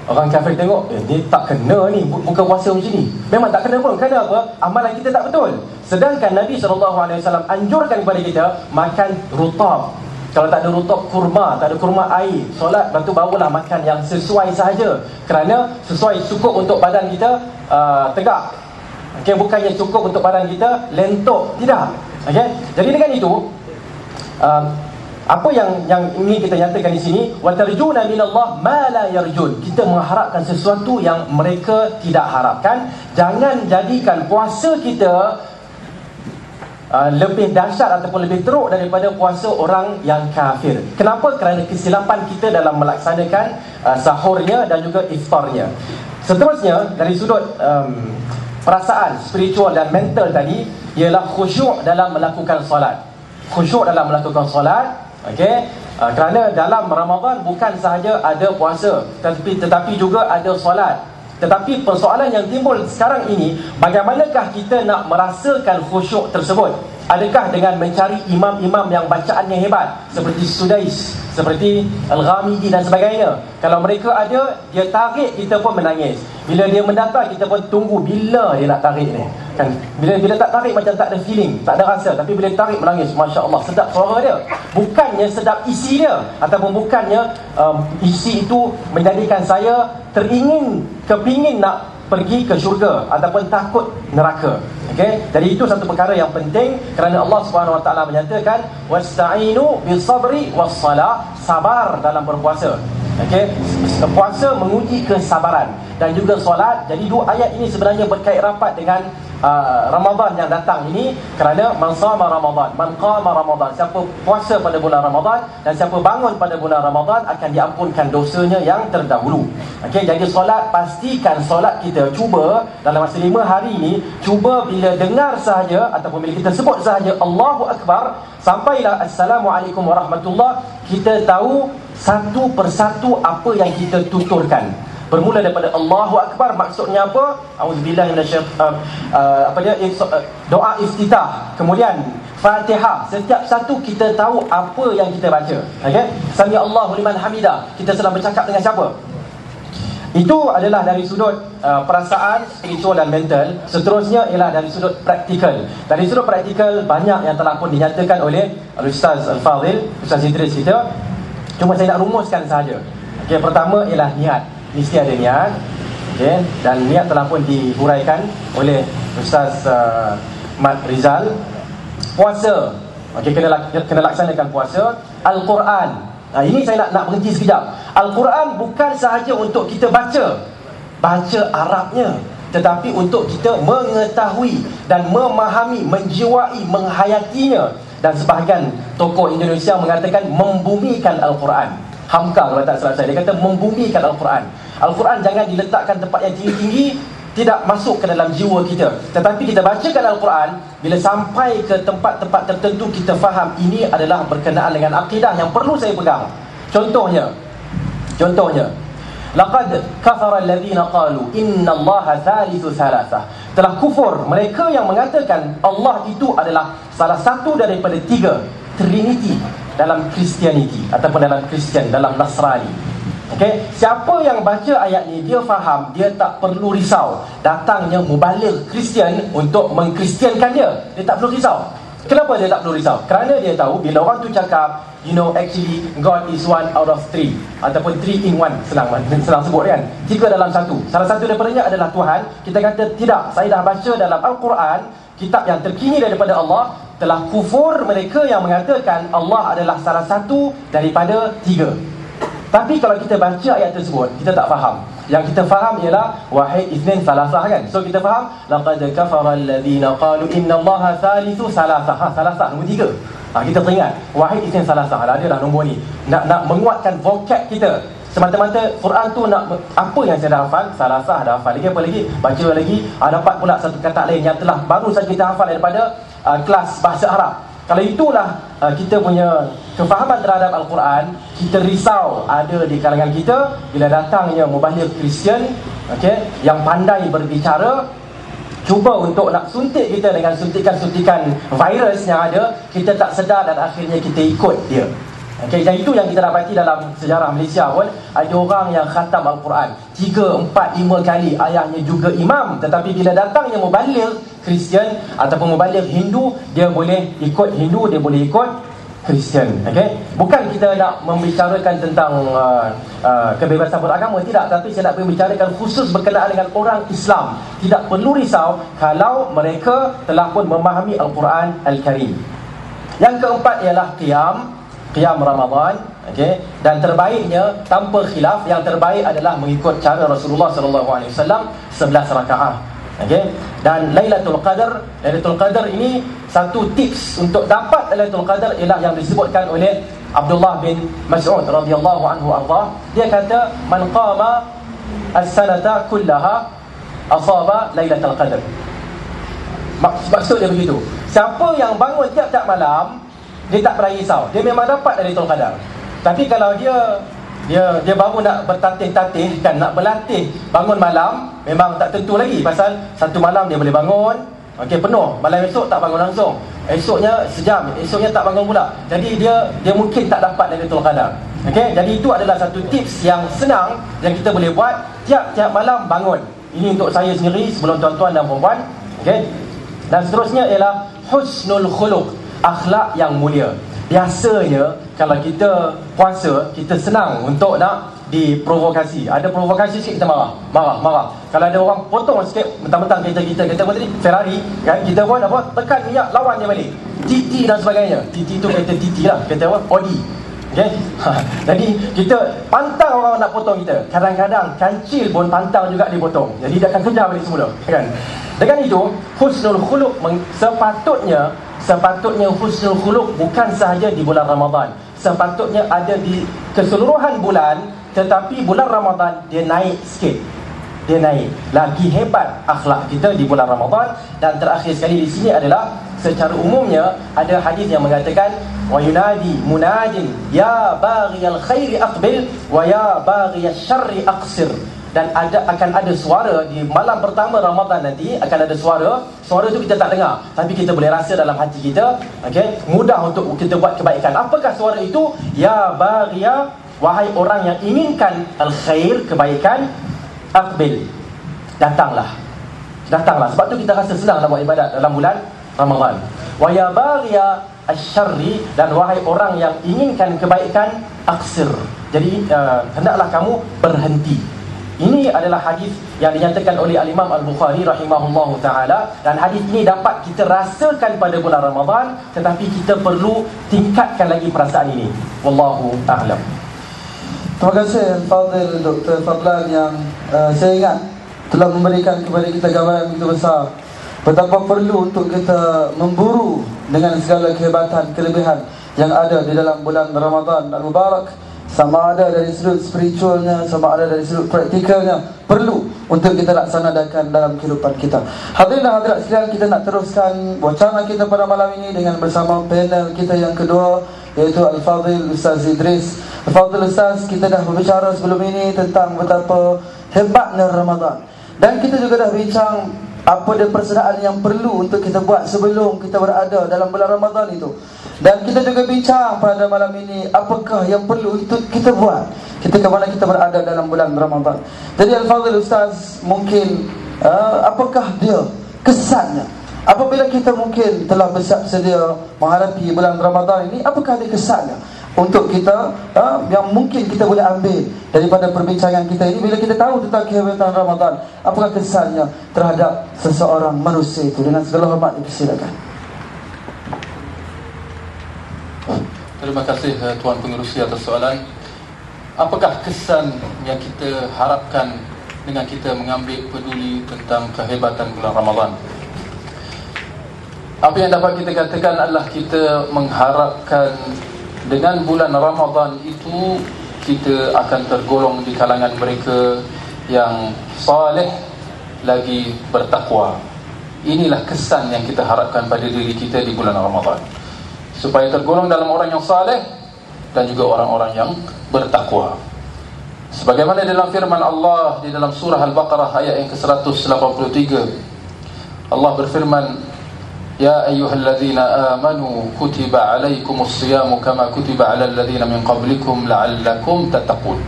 orang kafir tengok, dia tak kena ni buka puasa macam ni. Memang tak kena pun. Kerana apa? Amalan kita tak betul. Sedangkan Nabi SAW anjurkan kepada kita makan rutab. Kalau tak ada rutab, kurma. Tak ada kurma, air. Solat, lepas tu barulah makan yang sesuai sahaja. Kerana sesuai cukup untuk badan kita tegak. Okay, bukannya cukup untuk badan kita lentok. Tidak. Okay? Jadi dengan itu apa yang ingin kita nyatakan di sini, wa tarjuna minallah ma la yarjun. Kita mengharapkan sesuatu yang mereka tidak harapkan. Jangan jadikan puasa kita lebih dahsyat ataupun lebih teruk daripada puasa orang yang kafir. Kenapa? Kerana kesilapan kita dalam melaksanakan sahurnya dan juga iftarnya. Seterusnya dari sudut perasaan spiritual dan mental tadi ialah khusyuk dalam melakukan solat. Khusyuk dalam melakukan solat. Okey, kerana dalam Ramadan bukan sahaja ada puasa, tetapi juga ada solat. Tetapi persoalan yang timbul sekarang ini, bagaimanakah kita nak merasakan khusyuk tersebut? Adakah dengan mencari imam-imam yang bacaannya hebat seperti Sudais, seperti Al-Ghamidi dan sebagainya? Kalau mereka ada, dia tarik, kita pun menangis. Bila dia mendata, kita pun tunggu bila dia nak tarik ni kan? Bila tak tarik macam tak ada feeling, tak ada rasa. Tapi bila tarik menangis, Masya Allah, sedap suara dia. Bukannya sedap isi dia, ataupun bukannya isi itu menjadikan saya kepingin nak pergi ke syurga ataupun takut neraka. Okey, jadi itu satu perkara yang penting kerana Allah Subhanahu Wa Taala menyatakan wasta'inu bis-sabri was-salah, sabar dalam berpuasa. Okey, puasa menguji kesabaran dan juga solat. Jadi dua ayat ini sebenarnya berkait rapat dengan Ramadan yang datang ini, kerana man shama Ramadan, man qama Ramadan, siapa puasa pada bulan Ramadan dan siapa bangun pada bulan Ramadan akan diampunkan dosanya yang terdahulu. Okey, jadi solat, pastikan solat kita, cuba dalam masa 5 hari ini, cuba bila dengar sahaja ataupun bila kita sebut sahaja Allahu Akbar sampailah Assalamualaikum warahmatullahi, kita tahu satu persatu apa yang kita tuturkan. Bermula daripada Allahu Akbar, maksudnya apa? Auzubillahi minasyaitan, doa iftitah, kemudian Fatihah. Setiap satu kita tahu apa yang kita baca. Okey? Sami Allahu liman hamidah. Kita sedang bercakap dengan siapa? Itu adalah dari sudut perasaan, spiritual dan mental. Seterusnya ialah dari sudut praktikal. Dari sudut praktikal, banyak yang telah pun dinyatakan oleh Ustaz Al-Fadhil, Ustaz Idris kita. Cuma saya nak rumuskan sahaja. Okay, pertama ialah niat. Mesti ada niat. Okay, dan niat telah pun dihuraikan oleh Ustaz Mat Rizal. Puasa, okay, kena laksanakan puasa. Al-Quran, ini saya nak berhenti sekejap. Al-Quran bukan sahaja untuk kita baca Arabnya, tetapi untuk kita mengetahui dan memahami, menjiwai, menghayatinya. Dan sebahagian tokoh Indonesia mengatakan membumikan Al-Quran. Hamka kalau tak salah saya, dia kata membumikan Al-Quran. Al-Quran jangan diletakkan tempat yang tinggi-tinggi, tidak masuk ke dalam jiwa kita. Tetapi kita bacakan Al-Quran, bila sampai ke tempat-tempat tertentu, kita faham ini adalah berkenaan dengan akidah yang perlu saya pegang. Contohnya laqad kafara alladhina qalu innallaha thalithu thalathah. Telah kufur mereka yang mengatakan Allah itu adalah salah satu daripada tiga, Trinity dalam Christianity ataupun dalam Kristian, dalam Nasrani. Okay? Siapa yang baca ayat ni, dia faham, dia tak perlu risau datangnya mubaligh Kristian untuk mengkristiankan dia. Dia tak perlu risau. Kenapa dia tak perlu risau? Kerana dia tahu bila orang tu cakap, actually God is one out of three, ataupun 3 in 1, senang sebut kan, 3 dalam 1. Salah satu daripadanya adalah Tuhan. Kita kata tidak, saya dah baca dalam Al-Quran, kitab yang terkini daripada Allah. Telah kufur mereka yang mengatakan Allah adalah salah satu daripada 3. Tapi kalau kita baca ayat tersebut, kita tak faham. Yang kita faham ialah wahid, itsnain, salasah kan. So kita faham laqad kafara alladhina qalu innallaha thalithu salasah. Salasah nombor 3. Kita teringat wahid, itsnain, salasah. Ada dah nombor ni. Nak menguatkan vocab kita. Semata-mata Quran tu nak apa yang saya dah hafal, salasah dah hafal. Lagi apa lagi? Baca lagi, dapat pula satu kata lain yang telah baru saja kita hafal daripada kelas bahasa Arab. Kalau itulah kita punya kefahaman terhadap Al-Quran, kita risau ada di kalangan kita bila datangnya mubaligh Kristian, yang pandai berbicara, cuba untuk nak suntik kita dengan suntikan-suntikan virus yang ada, kita tak sedar dan akhirnya kita ikut dia. Dan itu yang kita dapati dalam sejarah Malaysia pun. Ada orang yang khatam Al-Quran 3, 4, 5 kali, ayahnya juga imam. Tetapi bila datangnya mubaligh Kristian ataupun mubaligh Hindu, dia boleh ikut Hindu, dia boleh ikut Kristian. Bukan kita nak membicarakan tentang kebebasan beragama, tidak. Tapi saya nak membicarakan khusus berkenaan dengan orang Islam. Tidak perlu risau kalau mereka telah pun memahami Al-Quran Al-Karim. Yang keempat ialah Qiyam Ramadan, dan terbaiknya tanpa khilaf, yang terbaik adalah mengikut cara Rasulullah SAW 11 rakaat. Dan Lailatul Qadar ini satu tips untuk dapat Lailatul Qadar ialah yang disebutkan oleh Abdullah bin Mas'ud radhiyallahu anhu arda. Dia kata man qama as-sanata kullaha asaba Lailatul Qadar. Maksud dia begitu, siapa yang bangun tiap-tiap malam, dia tak pernah risau, dia memang dapat Lailatul Qadar. Tapi kalau dia baru nak bertatih-tatih kan, nak berlatih bangun malam, memang tak tentu lagi. Pasal satu malam dia boleh bangun penuh, malam esok tak bangun langsung, esoknya sejam, esoknya tak bangun pula. Jadi dia mungkin tak dapat Lailatul Qadar. Jadi itu adalah satu tips yang senang yang kita boleh buat tiap-tiap malam bangun. Ini untuk saya sendiri sebelum tuan-tuan dan puan-puan. Dan seterusnya ialah husnul khuluq, akhlak yang mulia. Biasanya kalau kita puasa, kita senang untuk nak diprovokasi. Ada provokasi sikit, kita marah. Kalau ada orang potong sikit, mentang-mentang kita kata apa tadi, Ferrari kan, kita pun tekan minyak, lawan dia balik. Titi dan sebagainya. Titi tu kata titi lah, kata apa, Audi. Jadi kita pantang orang nak potong kita. Kadang-kadang kancil pun pantang juga dipotong. Jadi dia akan kejar balik semula kan. Dengan itu, husnul khuluq sepatutnya husnul khuluq bukan sahaja di bulan Ramadan. Sepatutnya ada di keseluruhan bulan. Tetapi bulan Ramadan dia naik sikit, dia naik. Lagi hebat akhlak kita di bulan Ramadan. Dan terakhir sekali di sini adalah, secara umumnya ada hadis yang mengatakan wa yunadi munadin ya baghiyal khairi aqbil wa ya baghiyasy syarri aqsir. Dan akan ada suara di malam pertama Ramadan nanti, akan ada suara tu kita tak dengar, tapi kita boleh rasa dalam hati kita. Mudah untuk kita buat kebaikan. Apakah suara itu? Ya baghiya, wahai orang yang inginkan al-khair, kebaikan, aqbil, datanglah. Sebab tu kita rasa senang nak buat ibadat dalam bulan Ramadan. Wa ya baghiya asy-syarri, dan wahai orang yang inginkan kebaikan, aksir. Jadi hendaklah kamu berhenti. Ini adalah hadis yang dinyatakan oleh Al-Imam Al-Bukhari rahimahullahu ta'ala. Dan hadis ini dapat kita rasakan pada bulan Ramadan, tetapi kita perlu tingkatkan lagi perasaan ini. Wallahu a'lam. Terima kasih Fadil Dr. Fadlan yang saya ingat telah memberikan kepada kita gambaran begitu besar betapa perlu untuk kita memburu dengan segala kehebatan, kelebihan yang ada di dalam bulan Ramadan Al-Mubarak. Sama ada dari sudut spiritualnya, sama ada dari sudut praktikalnya, perlu untuk kita laksanakan dalam kehidupan kita. Hadirin dan hadirat sekalian, kita nak teruskan wacana kita pada malam ini dengan bersama panel kita yang kedua, iaitu Al-Fadhil Ustaz Idris. Al-Fadhil Ustaz, kita dah berbicara sebelum ini tentang betapa hebatnya Ramadan, dan kita juga dah bincang apa dia persediaan yang perlu untuk kita buat sebelum kita berada dalam bulan Ramadan itu. Dan kita juga bincang pada malam ini apakah yang perlu untuk kita buat ketika mana kita berada dalam bulan Ramadan. Jadi Al-Fadhil Ustaz, mungkin apakah dia kesannya apabila kita mungkin telah bersiap sedia menghadapi bulan Ramadan ini? Apakah dia kesannya untuk kita yang mungkin kita boleh ambil daripada perbincangan kita ini bila kita tahu tentang kehebatan Ramadan? Apakah kesannya terhadap seseorang manusia itu? Dengan segala hormat dipersilakan. Terima kasih Tuan Pengerusi atas soalan. Apakah kesan yang kita harapkan dengan kita mengambil peduli tentang kehebatan bulan Ramadan? Apa yang dapat kita katakan adalah kita mengharapkan dengan bulan Ramadan itu kita akan tergolong di kalangan mereka yang saleh lagi bertakwa. Inilah kesan yang kita harapkan pada diri kita di bulan Ramadan, supaya tergolong dalam orang yang saleh dan juga orang-orang yang bertakwa. Sebagaimana dalam firman Allah di dalam surah Al-Baqarah ayat yang ke-183, Allah berfirman, Ya ayyuhalladzina amanu kutiba alaikumus siyamu kama kutiba alal ladzina min qablikum la'allakum tattaqun.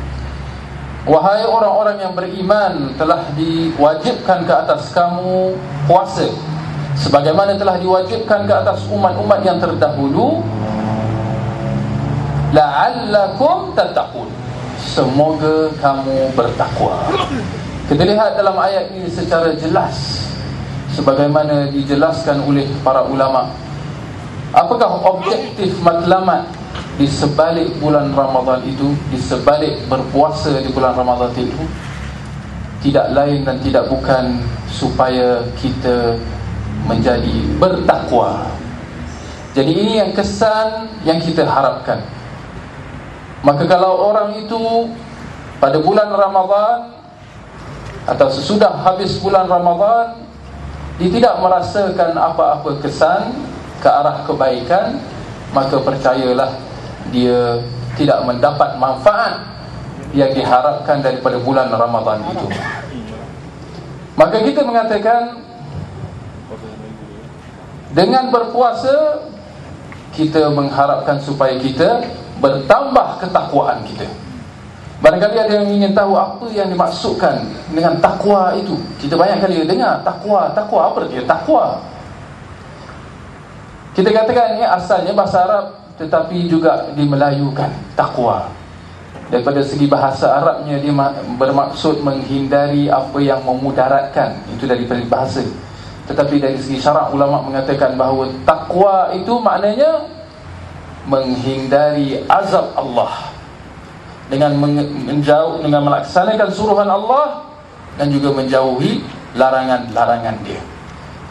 Wahai orang-orang yang beriman, telah diwajibkan ke atas kamu puasa sebagaimana telah diwajibkan ke atas umat-umat yang terdahulu, la'allakum tattaqun, semoga kamu bertakwa. Kita lihat dalam ayat ini secara jelas sebagaimana dijelaskan oleh para ulama, apakah objektif matlamat di sebalik bulan Ramadan itu, di sebalik berpuasa di bulan Ramadan itu? Tidak lain dan tidak bukan supaya kita menjadi bertakwa. Jadi ini yang kesan yang kita harapkan. Maka kalau orang itu pada bulan Ramadan atau sesudah habis bulan Ramadan dia tidak merasakan apa-apa kesan ke arah kebaikan, maka percayalah dia tidak mendapat manfaat yang diharapkan daripada bulan Ramadan itu. Maka kita mengatakan dengan berpuasa kita mengharapkan supaya kita bertambah ketakwaan kita. Barangkali ada yang ingin tahu apa yang dimaksudkan dengan takwa itu. Kita banyak kali dengar takwa. Takwa apa dia? Takwa, kita katakan ini asalnya bahasa Arab tetapi juga dimelayukan. Takwa daripada segi bahasa Arabnya dia bermaksud menghindari apa yang memudaratkan. Itu daripada bahasa. Tetapi dari segi syarak ulama mengatakan bahawa takwa itu maknanya menghindari azab Allah dengan menjauh, dengan melaksanakan suruhan Allah dan juga menjauhi larangan-larangan dia.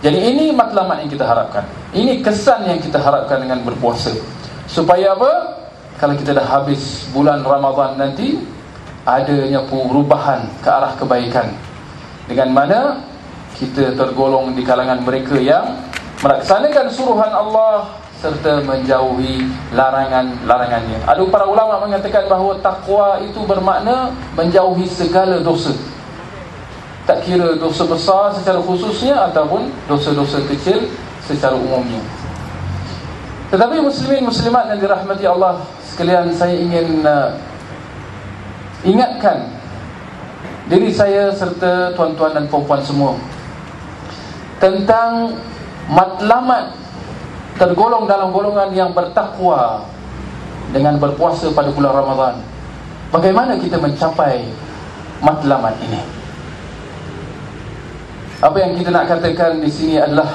Jadi ini matlamat yang kita harapkan. Ini kesan yang kita harapkan dengan berpuasa. Supaya apa? Kalau kita dah habis bulan Ramadan nanti, adanya perubahan ke arah kebaikan, dengan mana kita tergolong di kalangan mereka yang melaksanakan suruhan Allah serta menjauhi larangan-larangannya. Ada para ulama mengatakan bahawa takwa itu bermakna menjauhi segala dosa, tak kira dosa besar secara khususnya ataupun dosa-dosa kecil secara umumnya. Tetapi muslimin muslimat yang dirahmati Allah sekalian, saya ingin ingatkan diri saya serta tuan-tuan dan puan-puan semua tentang matlamat tergolong dalam golongan yang bertakwa dengan berpuasa pada bulan Ramadan. Bagaimana kita mencapai matlamat ini? Apa yang kita nak katakan di sini adalah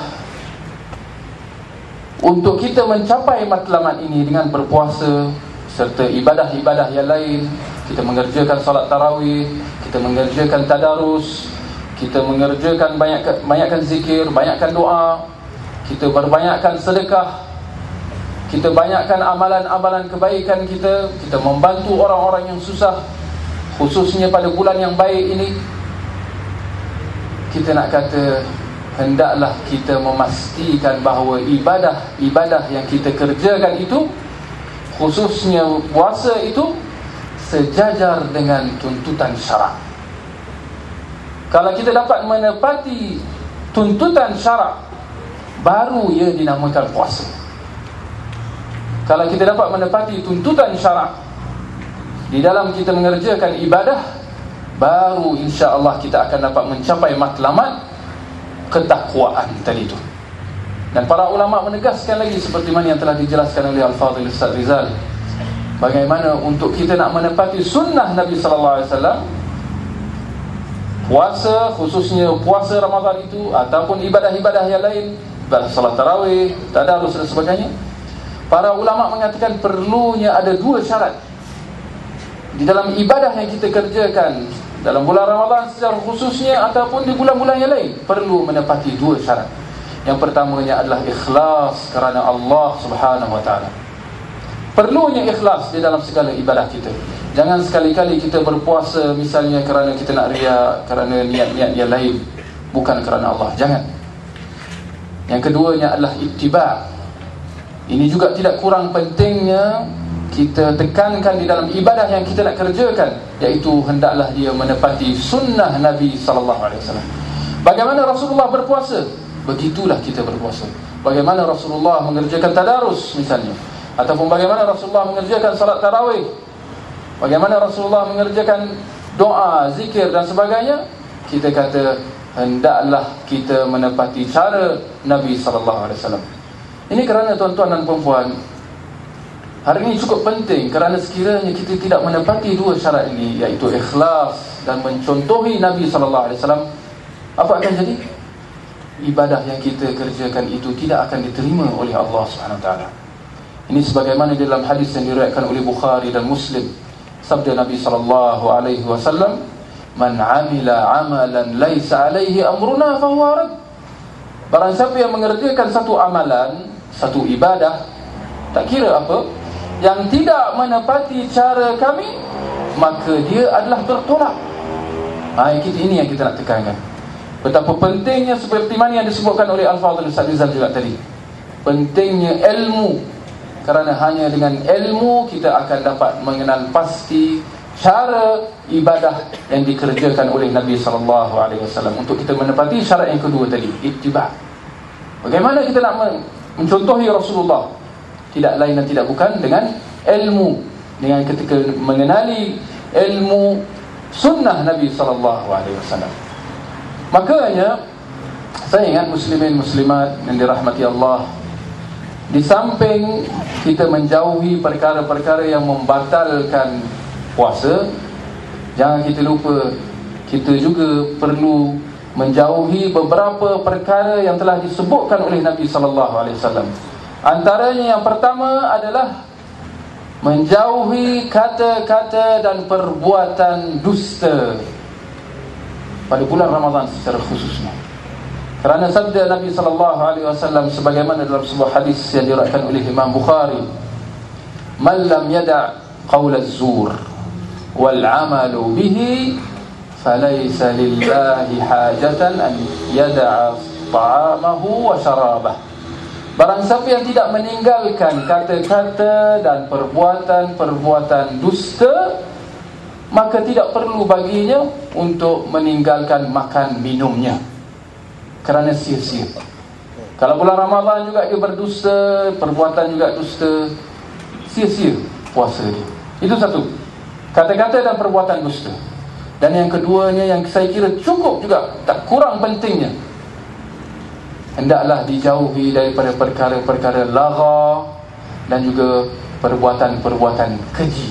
untuk kita mencapai matlamat ini dengan berpuasa serta ibadah-ibadah yang lain, kita mengerjakan solat tarawih, kita mengerjakan tadarus, kita mengerjakan banyakkan zikir, banyakkan doa, kita berbanyakkan sedekah, kita banyakkan amalan-amalan kebaikan kita membantu orang-orang yang susah, khususnya pada bulan yang baik ini. Kita nak kata, hendaklah kita memastikan bahawa ibadah-ibadah yang kita kerjakan itu, khususnya puasa itu, sejajar dengan tuntutan syarak. Kalau kita dapat menepati tuntutan syarak, baru ia dinamakan puasa. Kalau kita dapat menepati tuntutan syarak di dalam kita mengerjakan ibadah, baru insya-Allah kita akan dapat mencapai matlamat ketakwaan tadi itu. Dan para ulama menegaskan lagi seperti mana yang telah dijelaskan oleh Al-Fadhil Ustaz Rizal, bagaimana untuk kita nak menepati sunnah Nabi sallallahu alaihi wasallam, puasa, khususnya puasa Ramadan itu, ataupun ibadah-ibadah yang lain, ibadah salat tarawih, tadarus dan sebagainya, para ulama mengatakan perlunya ada dua syarat di dalam ibadah yang kita kerjakan dalam bulan Ramadan secara khususnya ataupun di bulan-bulan yang lain. Perlu menepati dua syarat. Yang pertamanya adalah ikhlas kerana Allah Subhanahu wa taala. Perlunya ikhlas di dalam segala ibadah kita. Jangan sekali-kali kita berpuasa misalnya kerana kita nak riak, kerana niat-niat yang lain, bukan kerana Allah. Jangan. Yang keduanya adalah ittiba'. Ini juga tidak kurang pentingnya kita tekankan di dalam ibadah yang kita nak kerjakan, iaitu hendaklah dia menepati sunnah Nabi SAW. Bagaimana Rasulullah berpuasa, begitulah kita berpuasa. Bagaimana Rasulullah mengerjakan tadarus misalnya, ataupun bagaimana Rasulullah mengerjakan salat tarawih, bagaimana Rasulullah mengerjakan doa, zikir dan sebagainya, kita kata hendaklah kita menepati cara Nabi SAW. Ini kerana tuan-tuan dan puan-puan, hari ini cukup penting, kerana sekiranya kita tidak menepati dua syarat ini, iaitu ikhlas dan mencontohi Nabi SAW, apa akan jadi? Ibadah yang kita kerjakan itu tidak akan diterima oleh Allah SWT. Ini sebagaimana di dalam hadis yang diriwayatkan oleh Bukhari dan Muslim, sabda Nabi SAW, "Man 'amila 'amalan laisa 'alaihi amruna fahuwa rad." Barang siapa yang mengerjakan satu amalan, satu ibadah, tak kira apa, yang tidak menepati cara kami, maka dia adalah tertolak. Ini yang kita nak tekankan. Betapa pentingnya, seperti mana yang disebutkan oleh Al-Fadhil Ustaz Rizal juga tadi, pentingnya ilmu. Kerana hanya dengan ilmu kita akan dapat mengenal pasti cara ibadah yang dikerjakan oleh Nabi SAW. Untuk kita menepati syarat yang kedua tadi, ittiba'. Bagaimana kita nak mencontohi Rasulullah? Tidak lain dan tidak bukan dengan ilmu, dengan ketika mengenali ilmu sunnah Nabi SAW. Makanya saya ingat muslimin muslimat yang dirahmati Allah, di samping kita menjauhi perkara-perkara yang membatalkan puasa, jangan kita lupa kita juga perlu menjauhi beberapa perkara yang telah disebutkan oleh Nabi SAW. Antaranya yang pertama adalah menjauhi kata-kata dan perbuatan dusta pada bulan Ramadan secara khususnya. Kerana sabda Nabi SAW sebagaimana dalam sebuah hadis yang diriwayatkan oleh Imam Bukhari, "Man lam yada' qaul az-zur wal 'amalu bihi falaysa lillahi hajatan an yada'a ta'amahu wa syarabah." Barang siapa yang tidak meninggalkan kata-kata dan perbuatan-perbuatan dusta, maka tidak perlu baginya untuk meninggalkan makan minumnya, kerana sia-sia. Kalau bulan Ramadan juga dia berdusta, perbuatan juga dusta, sia-sia puasa dia. Itu satu, kata-kata dan perbuatan dusta. Dan yang keduanya yang saya kira cukup juga, tak kurang pentingnya, hendaklah dijauhi daripada perkara-perkara lagha dan juga perbuatan-perbuatan keji.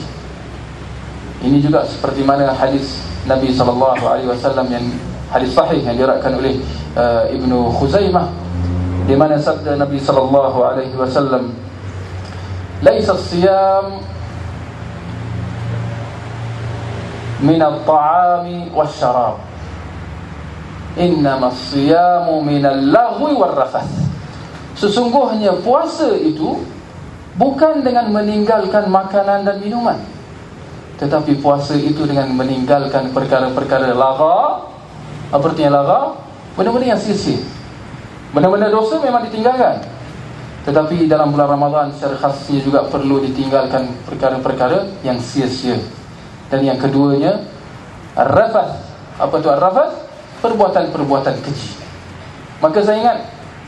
Ini juga seperti mana hadis Nabi SAW yang hadis sahih yang diriwayatkan oleh Ibnu Khuzaimah, di mana sabda Nabi SAW, "Laisa as-siyam min at-ta'ami wasyarab, innama as-siyamu min al-laghwi war-rafath." Sesungguhnya puasa itu bukan dengan meninggalkan makanan dan minuman, tetapi puasa itu dengan meninggalkan perkara-perkara lagha. Apa artinya lagha? Benda-benda yang sia-sia, benda-benda dosa memang ditinggalkan, tetapi dalam bulan Ramadan secara khasnya juga perlu ditinggalkan perkara-perkara yang sia-sia. Dan yang keduanya ar-rafath. Apa itu ar-rafath? Perbuatan-perbuatan keji. Maka saya ingat,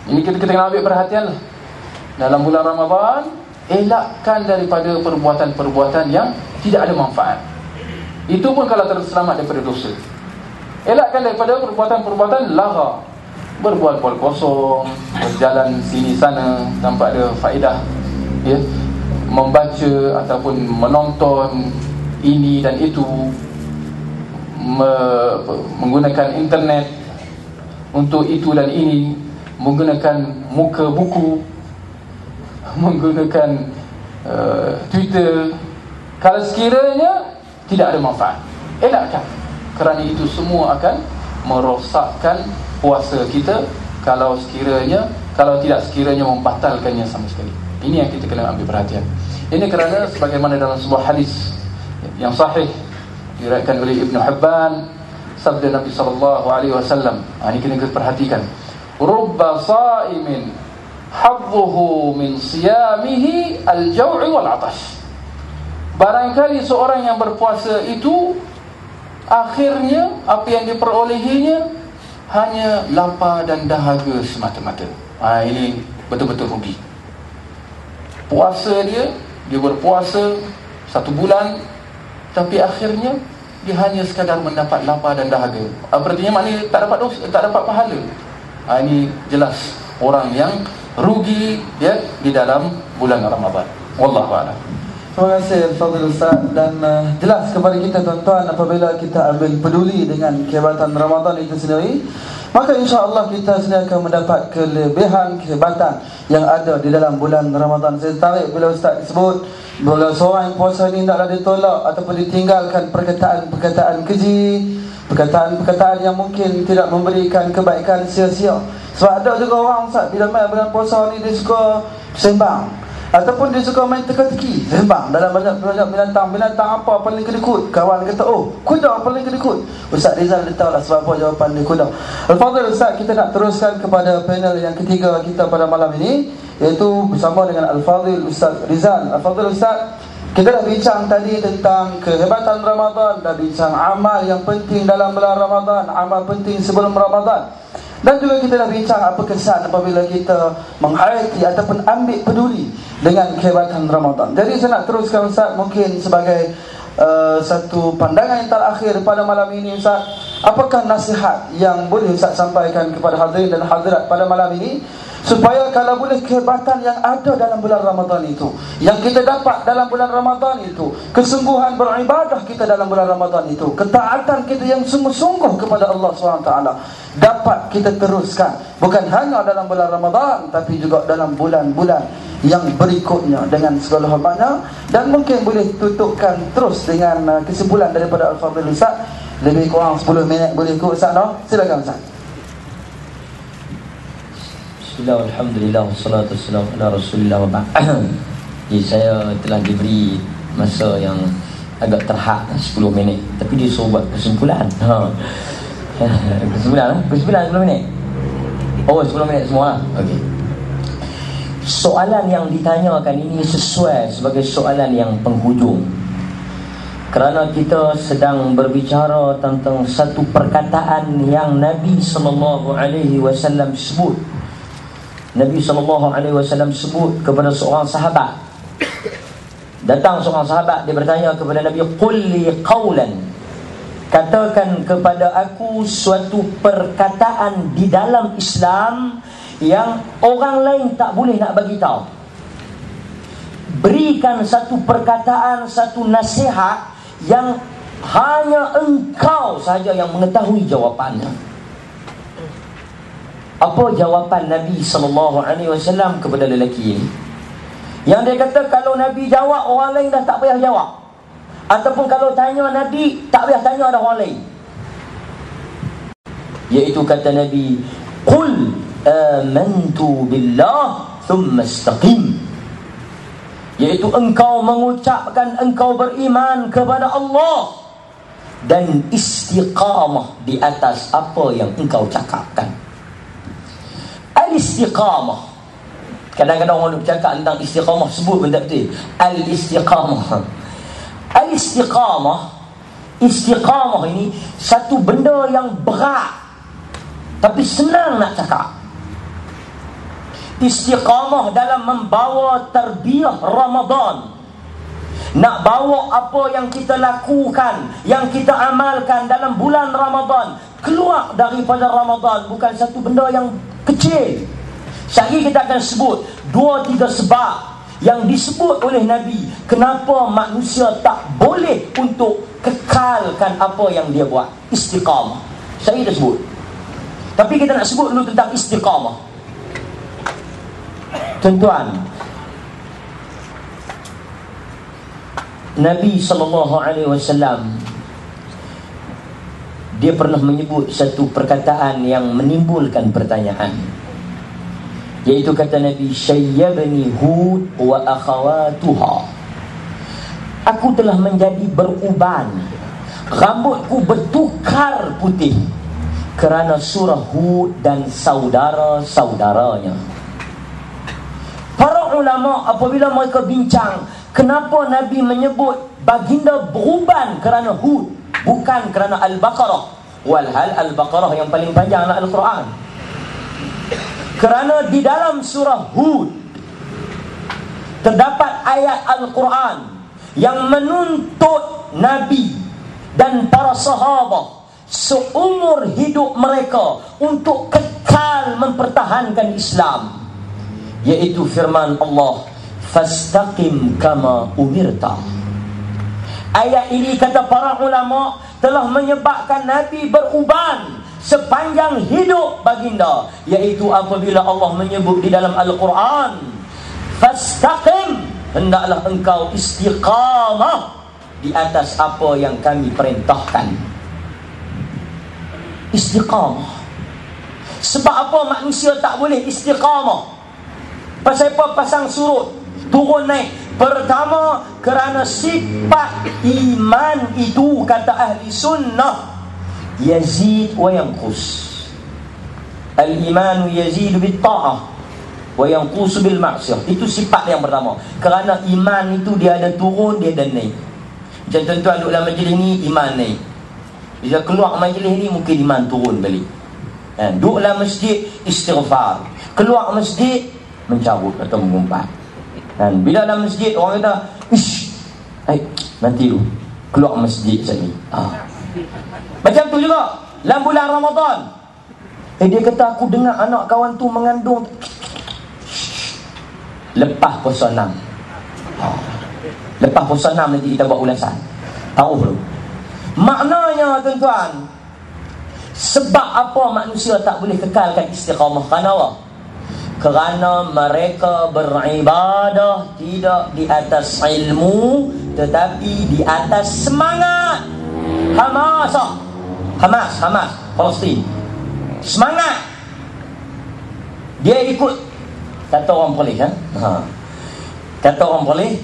ini kita kena ambil perhatian lah. Dalam bulan Ramadan, elakkan daripada perbuatan-perbuatan yang tidak ada manfaat. Itu pun kalau terselamat daripada dosa. Elakkan daripada perbuatan-perbuatan lagha, berbual-bual kosong, berjalan sini sana tanpa ada faedah, ya, membaca ataupun menonton ini dan itu, menggunakan internet untuk itu dan ini, menggunakan muka buku, menggunakan Twitter. Kalau sekiranya tidak ada manfaat, elakkan, kerana itu semua akan merosakkan puasa kita, kalau tidak sekiranya membatalkannya sama sekali. Ini yang kita kena ambil perhatian. Ini kerana sebagaimana dalam sebuah hadis yang sahih diriwayatkan oleh Ibnu Hibban, sabda Nabi SAW, ini kena kita perhatikan, "Rubba sa'imin hadduhu min siyamihi al-jaw'i wal-'atash." Barangkali seorang yang berpuasa itu akhirnya apa yang diperolehinya hanya lapar dan dahaga semata-mata. Ini betul-betul rugi. Puasa dia berpuasa 1 bulan, tapi akhirnya dia hanya sekadar mendapat lapar dan dahaga. Artinya maknanya tak dapat dosa, tak dapat pahala. Ini jelas orang yang rugi, ya, di dalam bulan Ramadan. Wallahu a'lam. Terima kasih Fadil Ustaz. Dan jelas kepada kita tuan-tuan, apabila kita ambil peduli dengan kehebatan Ramadan itu sendiri, maka insya-Allah kita sendiri akan mendapat kelebihan, kehebatan yang ada di dalam bulan Ramadan. Saya tarik bila Ustaz sebut, bila seorang yang puasa ni tidaklah ditolak ataupun ditinggalkan perkataan-perkataan keji, perkataan-perkataan yang mungkin tidak memberikan kebaikan, sia-sia. Sebab ada juga orang Ustaz, bila main bulan puasa ni dia suka sembang, ataupun dia suka main teka-teki, sembang dalam banyak binatang apa paling kedekut. Kawan kata, oh, kuda paling kedekut. Ustaz Rizal dia tahu lah sebab apa jawapan dia kuda. Al-Fadhil Ustaz, kita nak teruskan kepada panel yang ketiga kita pada malam ini, iaitu bersama dengan Al-Fadhil Ustaz Rizal. Al-Fadhil Ustaz, kita dah bincang tadi tentang kehebatan Ramadan, dah bincang amal yang penting dalam bulan Ramadan, amal penting sebelum Ramadan, dan juga kita dah bincang apa kesan apabila kita menghayati ataupun ambil peduli dengan kehebatan Ramadan. Jadi saya nak teruskan Ustaz, mungkin sebagai satu pandangan yang terakhir pada malam ini Ustaz, apakah nasihat yang boleh Ustaz sampaikan kepada hadirin dan hadirat pada malam ini, supaya kalau boleh kehebatan yang ada dalam bulan Ramadan itu, yang kita dapat dalam bulan Ramadan itu, kesungguhan beribadah kita dalam bulan Ramadan itu, ketaatan kita yang sungguh-sungguh kepada Allah SWT, dapat kita teruskan bukan hanya dalam bulan Ramadan, tapi juga dalam bulan-bulan yang berikutnya dengan segala hormatnya. Dan mungkin boleh tutupkan terus dengan kesimpulan daripada Al-Fadhil Ustaz. Lebih kurang 10 minit boleh ikut Ustaz, no? Silakan Ustaz. Bismillah, alhamdulillah, wassalatu wassalamu ala rasulillah wa ba'd. Jadi saya telah diberi masa yang agak terhad 10 minit, tapi dia suruh buat kesimpulan. Kesimpulan 10 minit. Oh, 10 minit semua. Okey. Soalan yang ditanyakan ini sesuai sebagai soalan yang penghujung, kerana kita sedang berbicara tentang satu perkataan yang Nabi SAW sebut. Nabi SAW sebut kepada seorang sahabat. Datang seorang sahabat, dia bertanya kepada Nabi, "Qul li qawlan katakan kepada aku suatu perkataan di dalam Islam yang orang lain tak boleh nak bagi tahu. Berikan satu perkataan, satu nasihat yang hanya engkau saja yang mengetahui jawapannya. Apa jawapan Nabi SAW kepada lelaki ini? Yang dia kata kalau Nabi jawab, orang lain dah tak payah jawab. Ataupun kalau tanya Nabi, tak payah tanya ada orang lain. Iaitu kata Nabi, Qul amantu billah thumma istaqim. Iaitu engkau mengucapkan engkau beriman kepada Allah dan istiqamah di atas apa yang engkau cakapkan. Al-istiqamah, kadang-kadang orang bercakap tentang istiqamah, sebut benda betul. Al-istiqamah. Al-istiqamah, istiqamah ini satu benda yang berat tapi senang nak cakap. Istiqamah dalam membawa tarbiyah Ramadan, nak bawa apa yang kita lakukan, yang kita amalkan dalam bulan Ramadan keluar daripada Ramadan, bukan satu benda yang kecil. Sekali kita akan sebut 2-3 sebab yang disebut oleh Nabi kenapa manusia tak boleh untuk kekalkan apa yang dia buat. Istiqamah saya dah sebut, tapi kita nak sebut dulu tentang istiqamah. Tuan-tuan, Nabi SAW dia pernah menyebut satu perkataan yang menimbulkan pertanyaan, iaitu kata Nabi, syayyabani Hud wa akhawatuha. Aku telah menjadi beruban, rambutku bertukar putih kerana surah Hud dan saudara-saudaranya. Para ulama apabila mereka bincang kenapa Nabi menyebut baginda beruban kerana Hud, bukan kerana Al-Baqarah. Walhal Al-Baqarah yang paling panjang adalah Al-Quran. Kerana di dalam surah Hud terdapat ayat Al-Quran yang menuntut Nabi dan para sahabat seumur hidup mereka untuk kekal mempertahankan Islam, iaitu firman Allah, fastaqim kama umirta. Ayat ini kata para ulama telah menyebabkan Nabi beruban sepanjang hidup baginda, iaitu apabila Allah menyebut di dalam Al-Quran, fastaqim, hendaklah engkau istiqamah di atas apa yang kami perintahkan. Istiqamah. Sebab apa manusia tak boleh istiqamah? Pasal apa? Pasang surut, turun naik. Pertama, kerana sifat iman itu, kata ahli sunnah, yazid wa yanqus. Al-imanu yazidu bil-ta'ah wa yanqusu bil-ma'siyah. Itu sifat yang pertama. Kerana iman itu dia ada turun, dia ada naik. Macam tuan-tuan duduk dalam majlis ni, iman naik. Bila keluar majlis ni, mungkin iman turun balik. Duduk dalam masjid, istighfar. Keluar masjid, mencabut atau mengumpat. Dan bila dalam masjid orang kata, ish, nanti dulu keluar masjid sekali. Macam tu juga dalam bulan Ramadan. Dia kata, aku dengar anak kawan tu mengandung lepas puasa 6. Lepas puasa 6 nanti kita buat ulasan. Tahu belum? Maknanya tuan-tuan, sebab apa manusia tak boleh kekalkan istiqamah? Kerana apa? Kerana mereka beribadah tidak di atas ilmu, tetapi di atas semangat. Hamas Palestin. Semangat. Dia ikut, kata orang Polis kata orang Polis,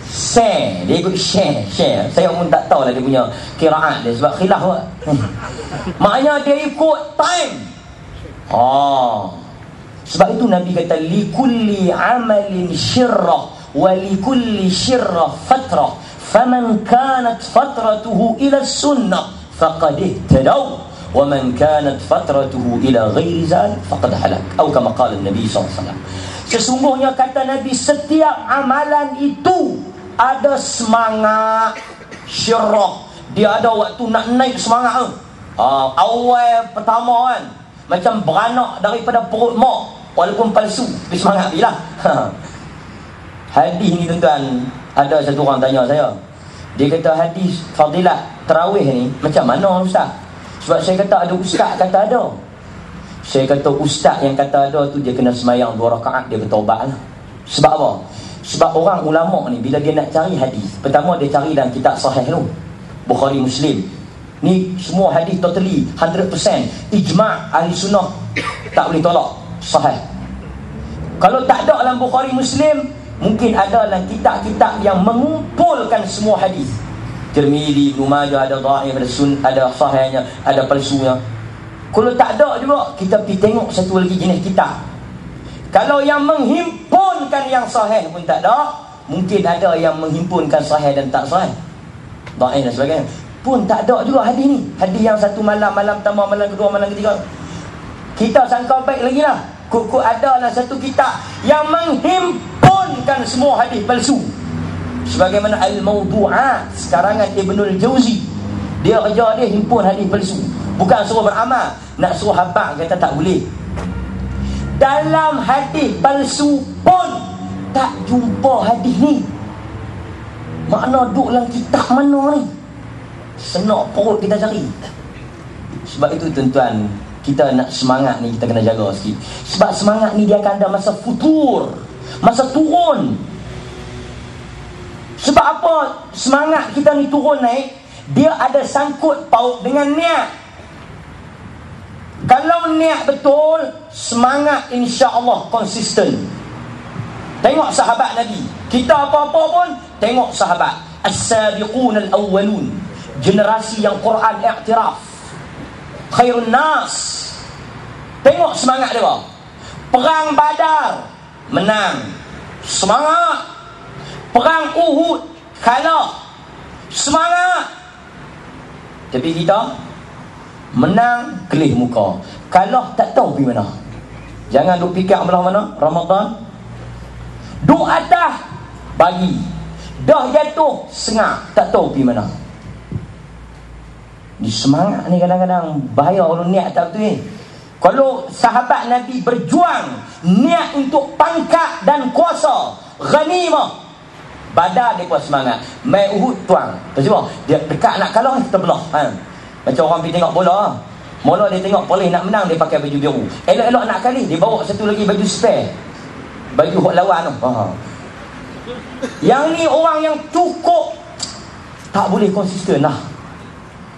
share. Dia ikut share. Saya pun tak tahu lah dia punya kiraat dia, sebab khilaf lah. Maknanya dia ikut time. Sebab itu Nabi kata, likulli amalin syirrah wa likulli syirrah fatrah, faman kanat fatratuhu ila sunnah faqad ihtadaw, wa man kanat fatratuhu ila ghairi zalik faqad halak, atau kama qala Nabi SAW. Sesungguhnya kata Nabi, setiap amalan itu ada semangat syirrah, dia ada waktu nak naik semangat tu. Awal pertama kan macam beranak daripada perut mak, walaupun palsu, tapi semangat bila. Hadis ni tuan-tuan, ada satu orang tanya saya, dia kata hadis fadilat tarawih ni macam mana ustaz? Sebab saya kata ada ustaz kata ada. Saya kata ustaz yang kata ada tu dia kena semayang 2 rakaat, dia bertaubat lah. Sebab apa? Sebab orang ulama ni bila dia nak cari hadis, pertama dia cari dalam kitab sahih tu, Bukhari, Muslim. Ni semua hadis totally 100% ijma' ahli sunnah, tak boleh tolak, sahih. Kalau tak ada dalam Bukhari, Muslim, mungkin ada dalam kitab-kitab yang mengumpulkan semua hadis. Tirmizi, Ibnu Majah ada dhaif, ada ada sahihnya, ada palsunya. Kalau tak ada juga, kita pergi tengok satu lagi jenis kitab. Kalau yang menghimpunkan yang sahih pun tak ada, mungkin ada yang menghimpunkan sahih dan tak sahih, dhaif dan sebagainya, pun tak ada juga hadis ni. Hadis yang satu malam, malam pertama, malam kedua, malam ketiga. Kita sangka baik lagi lah, kok ada lah satu kitab yang menghimpunkan semua hadis palsu. Sebagaimana Al-Mawdu'at, karangan Ibnul Jauzi. Dia kerja dia himpun hadis palsu. Bukan suruh beramal, nak suruh habaq kata tak boleh. Dalam hadis palsu pun tak jumpa hadis ni. Makna duduk dalam kitab mana ni? Senak perut kita cari. Sebab itu tuan-tuan, kita nak semangat ni kita kena jaga sikit. Sebab semangat ni dia akan ada masa futur, masa turun. Sebab apa semangat kita ni turun naik? Dia ada sangkut paut dengan niat. Kalau niat betul, semangat insya-Allah konsisten. Tengok sahabat Nabi. Kita apa-apa pun tengok sahabat. As-sabiqun al-awwalun, generasi yang Quran iktiraf, khairun nas. Tengok semangat dia. Perang Badar menang, semangat. Perang Uhud kalah, semangat. Tapi kita menang kelih muka, kalah tak tahu pergi mana. Jangan duk fikir belah mana Ramadan. Duk atas bagi, dah jatuh sengak, tak tahu pergi mana. Di semangat ni kadang-kadang bahaya kalau niat tak betul ni. Kalau sahabat Nabi berjuang niat untuk pangkat dan kuasa, ghanimah, Badar dia pun semangat, mai Uhud tuang. Pasal dia dekat nak kalah kita belah. Macam orang pergi tengok bola, mula dia tengok boleh nak menang, dia pakai baju biru. Elok-elok nak kali, dia bawa satu lagi baju spare, baju hok lawan tu. Yang ni orang yang cukup tak boleh konsisten lah.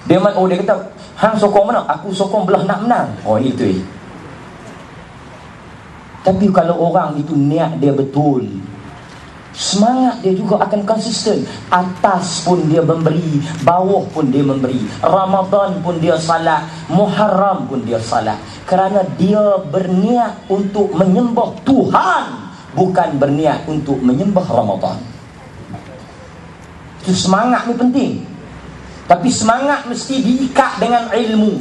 Dia kata, hang sokong mana? Aku sokong belah nak menang. Ini betul. Tapi kalau orang itu niat dia betul, semangat dia juga akan konsisten. Atas pun dia memberi, bawah pun dia memberi. Ramadan pun dia salat, Muharram pun dia salat. Kerana dia berniat untuk menyembah Tuhan, bukan berniat untuk menyembah Ramadan. Itu semangat ni penting. Tapi semangat mesti diikat dengan ilmu.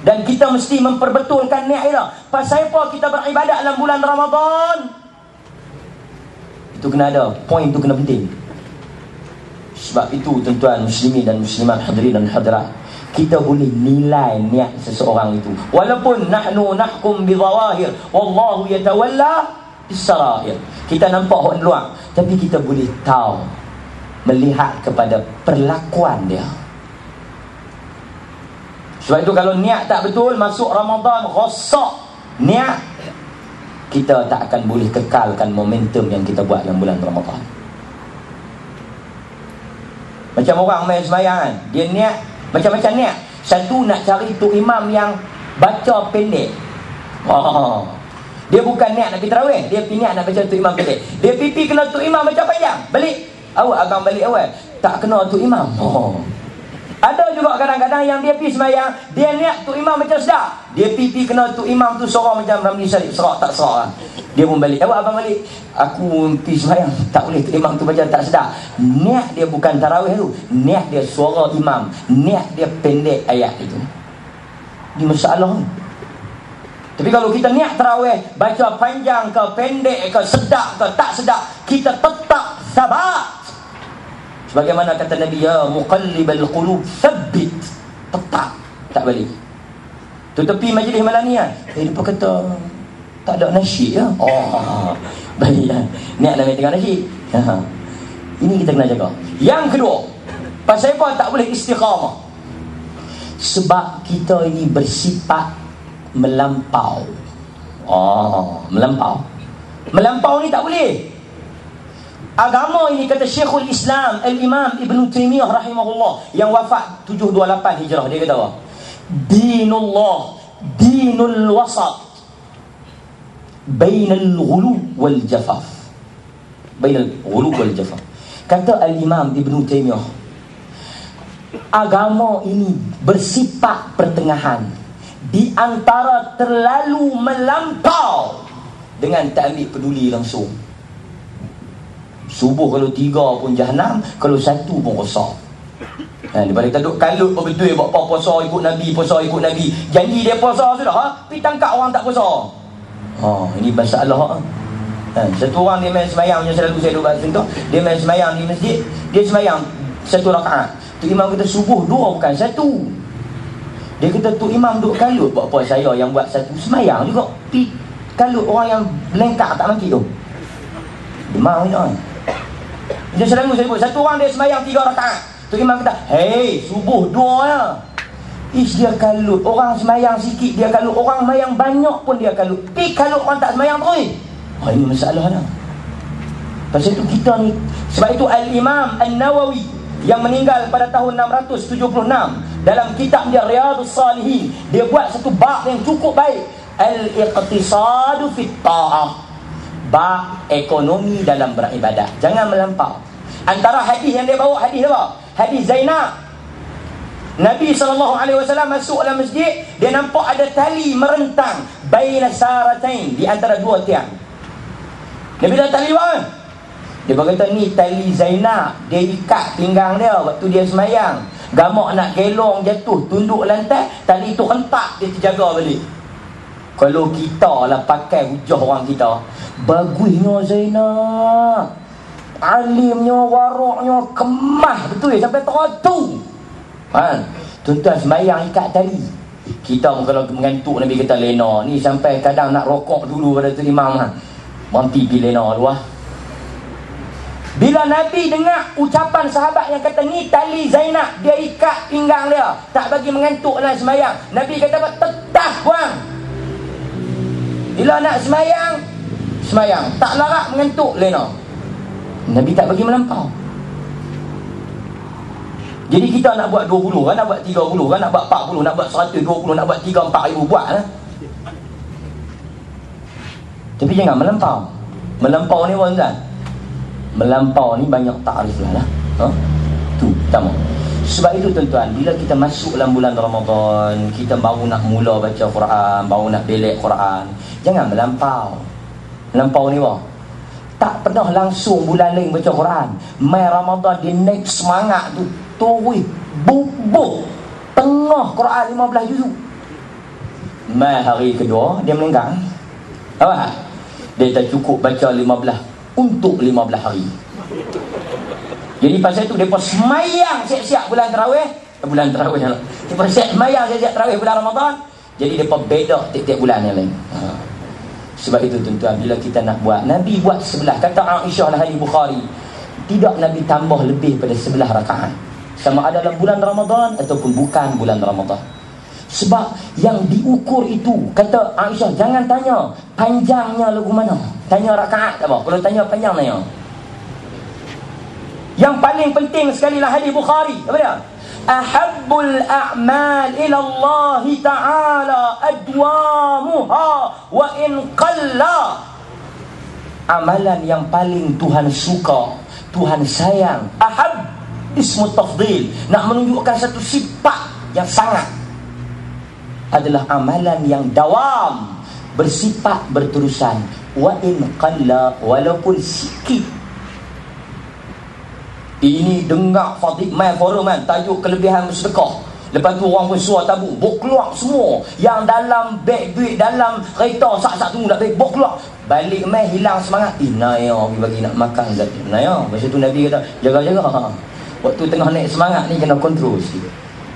Dan kita mesti memperbetulkan niat kita. Pasal apa kita beribadat dalam bulan Ramadan? Itu kena ada, poin tu kena penting. Sebab itu tuan-tuan muslimin dan muslimat, hadirin dan hadirat, kita boleh nilai niat seseorang itu. Walaupun nahnu nahkum bidhawahir, wallahu yatawalla bisarair. Kita nampak orang luar, tapi kita boleh tahu, melihat kepada perlakuan dia. Sebab itu kalau niat tak betul, masuk Ramadan rosak niat, kita tak akan boleh kekalkan momentum yang kita buat dalam bulan Ramadan. Macam orang main sembahyang kan, dia niat macam-macam niat. Satu, nak cari tu imam yang baca pendek. Dia bukan niat nak pergi tarawih, dia pergi niat nak baca tu imam pendek. Dia pipi kena tu imam baca panjang, balik awal, abang balik awal, tak kena tu imam. Ada juga kadang-kadang yang dia pergi sembahyang, dia niat tu imam macam sedap, dia pipi kena tu imam tu seorang macam Ramli Syarif, serak tak serak lah. Dia pun balik, awak abang balik, aku pergi sembahyang, tak boleh tu imam tu macam tak sedap. Niat dia bukan tarawih tu, niat dia suara imam, niat dia pendek ayat itu. Ini masalah ni. Tapi kalau kita niat tarawih, baca panjang ke pendek ke, sedap ke tak sedap, kita tetap sabar. Sebagaimana kata Nabi, ya muqallibal qulub tsabbit, tetap tak balik. Tu tepi majlis malam ni kan, dia kata tak ada nasyid ya. Oh, baik lah. Niat nak tengok nasyid. Ini kita kena jaga. Yang kedua, pasal apa tak boleh istiqamah? Sebab kita ini bersifat melampau. Melampau ni tak boleh. Agama ini kata Syekhul Islam Al-Imam Ibn Taymiyah rahimahullah yang wafat 728 Hijrah, dia kata apa? Dinullah dinul wasat bainal ghulu wal jafaf. Bainal ghulu wal jafaf. Kata Al-Imam Ibn Taymiyah, agama ini bersifat pertengahan di antara terlalu melampau dengan tak ambil peduli langsung. Subuh kalau 3 pun jahanam, kalau 1 pun rosak. Daripada kita duduk kalut pun betul buat apa, puasa ikut Nabi, puasa ikut Nabi. Janji dia puasa sudah, pergi tangkap orang tak puasa. Ini masalah. Satu orang dia main semayang, yang selalu saya duduk contoh, dia main semayang di masjid, dia semayang 1 rakaat. Tu imam kata subuh 2 bukan 1. Dia kata tu imam duduk kalut, buat apa saya yang buat 1 semayang juga pergi kalut orang yang belengkak tak mati tu. Dia mahu ni kan. Dia selalu saya sebut, satu orang dia semayang 3 rakaat. Tu imam kata, hei, subuh 2 ya. Dia kalut. Orang semayang sikit dia kalut, orang semayang banyak pun dia kalut. Pergi kalut orang tak semayang terus. Ini masalah dah. Pasal itu kita ni, sebab itu Al-Imam An-Nawawi yang meninggal pada tahun 676, dalam kitab dia Riyadhus Salihin, dia buat satu bab yang cukup baik, Al-Iqtisadu fit Ta'ah, bab ekonomi dalam beribadat. Jangan melampau. Antara hadis yang dia bawa, hadis apa? Hadis Zainab. Nabi SAW masuk dalam masjid, dia nampak ada tali merentang baina saratain, di antara 2 tiang. Nabi dah tali apa? Dia berkata, ni tali Zainab, dia ikat pinggang dia waktu dia semayang. Gamak nak gelong jatuh, tunduk lantai, tali tu hentak, dia terjaga balik. Kalau kita lah pakai hujah orang kita, bagusnya Zainab, alimnya, waraknya, kemah betul ya, sampai teratu. Tuan-tuan semayang ikat tali. Kita pun kalau mengantuk, Nabi kata lena. Ni sampai kadang nak rokok dulu pada tu imam. Berhenti pergi lena dulu. Bila Nabi dengar ucapan sahabat yang kata ni tali Zainab, dia ikat pinggang dia, tak bagi mengantuk dalam semayang, Nabi kata apa? Tetap buang. Bila nak semayang, semayang, tak larat mengantuk lena. Nabi tak bagi melampau. Jadi kita nak buat 20 kan, nak buat 30 kan, nak buat 40, nak buat 120, nak buat 3-4 ribu, buat lah. Tapi jangan melampau. Melampau ni apa tuan? Melampau ni banyak takrif lah. Tu pertama. Sebab itu tuan-tuan, bila kita masuk dalam bulan Ramadan, kita baru nak mula baca Quran, baru nak belek Quran, jangan melampau. Melampau ni apa? Tak pernah langsung bulan lain baca Quran. Mai Ramadan dia naik semangat tu, turui bubuh tengah Quran 15 juzuk. Mai hari kedua dia melenggang. Apa? Dia tak cukup baca 15 untuk 15 hari. Jadi pasal tu depa semayang siap-siap bulan tarawih, lah. Depa semayang siap-siap tarawih bulan Ramadan. Jadi depa beda tiap-tiap bulan yang lain. Sebab itu tuan-tuan, bila kita nak buat, Nabi buat 11. Kata Aisyah lah, hadis Bukhari, tidak Nabi tambah lebih pada 11 rakaat, sama ada dalam bulan Ramadan ataupun bukan bulan Ramadan. Sebab yang diukur itu, kata Aisyah, jangan tanya panjangnya lagu mana, tanya rakaat apa. Kalau tanya panjang tanya. Yang paling penting sekali lah hadis Bukhari, apa dia? Ahabbul a'mal ila Allah ta'ala adwamuha wa in qalla. Amalan yang paling Tuhan suka, Tuhan sayang, ahab ismu tafdil, nak menunjukkan satu sifat yang sangat, adalah amalan yang dawam, bersifat berterusan, wa in qalla, walaupun sikit. Ini dengar Fatih main forum kan, tajuk kelebihan bersedekah. Lepas tu orang pun suar tabu, bawa keluar semua yang dalam beg duit, dalam kereta sak-sak tunggu nak beg, bawa keluar. Balik main hilang semangat. Naya bagi nak makan zat. Naya. Masa tu Nabi kata, jaga-jaga. Waktu tengah naik semangat ni kena kontrol sikit.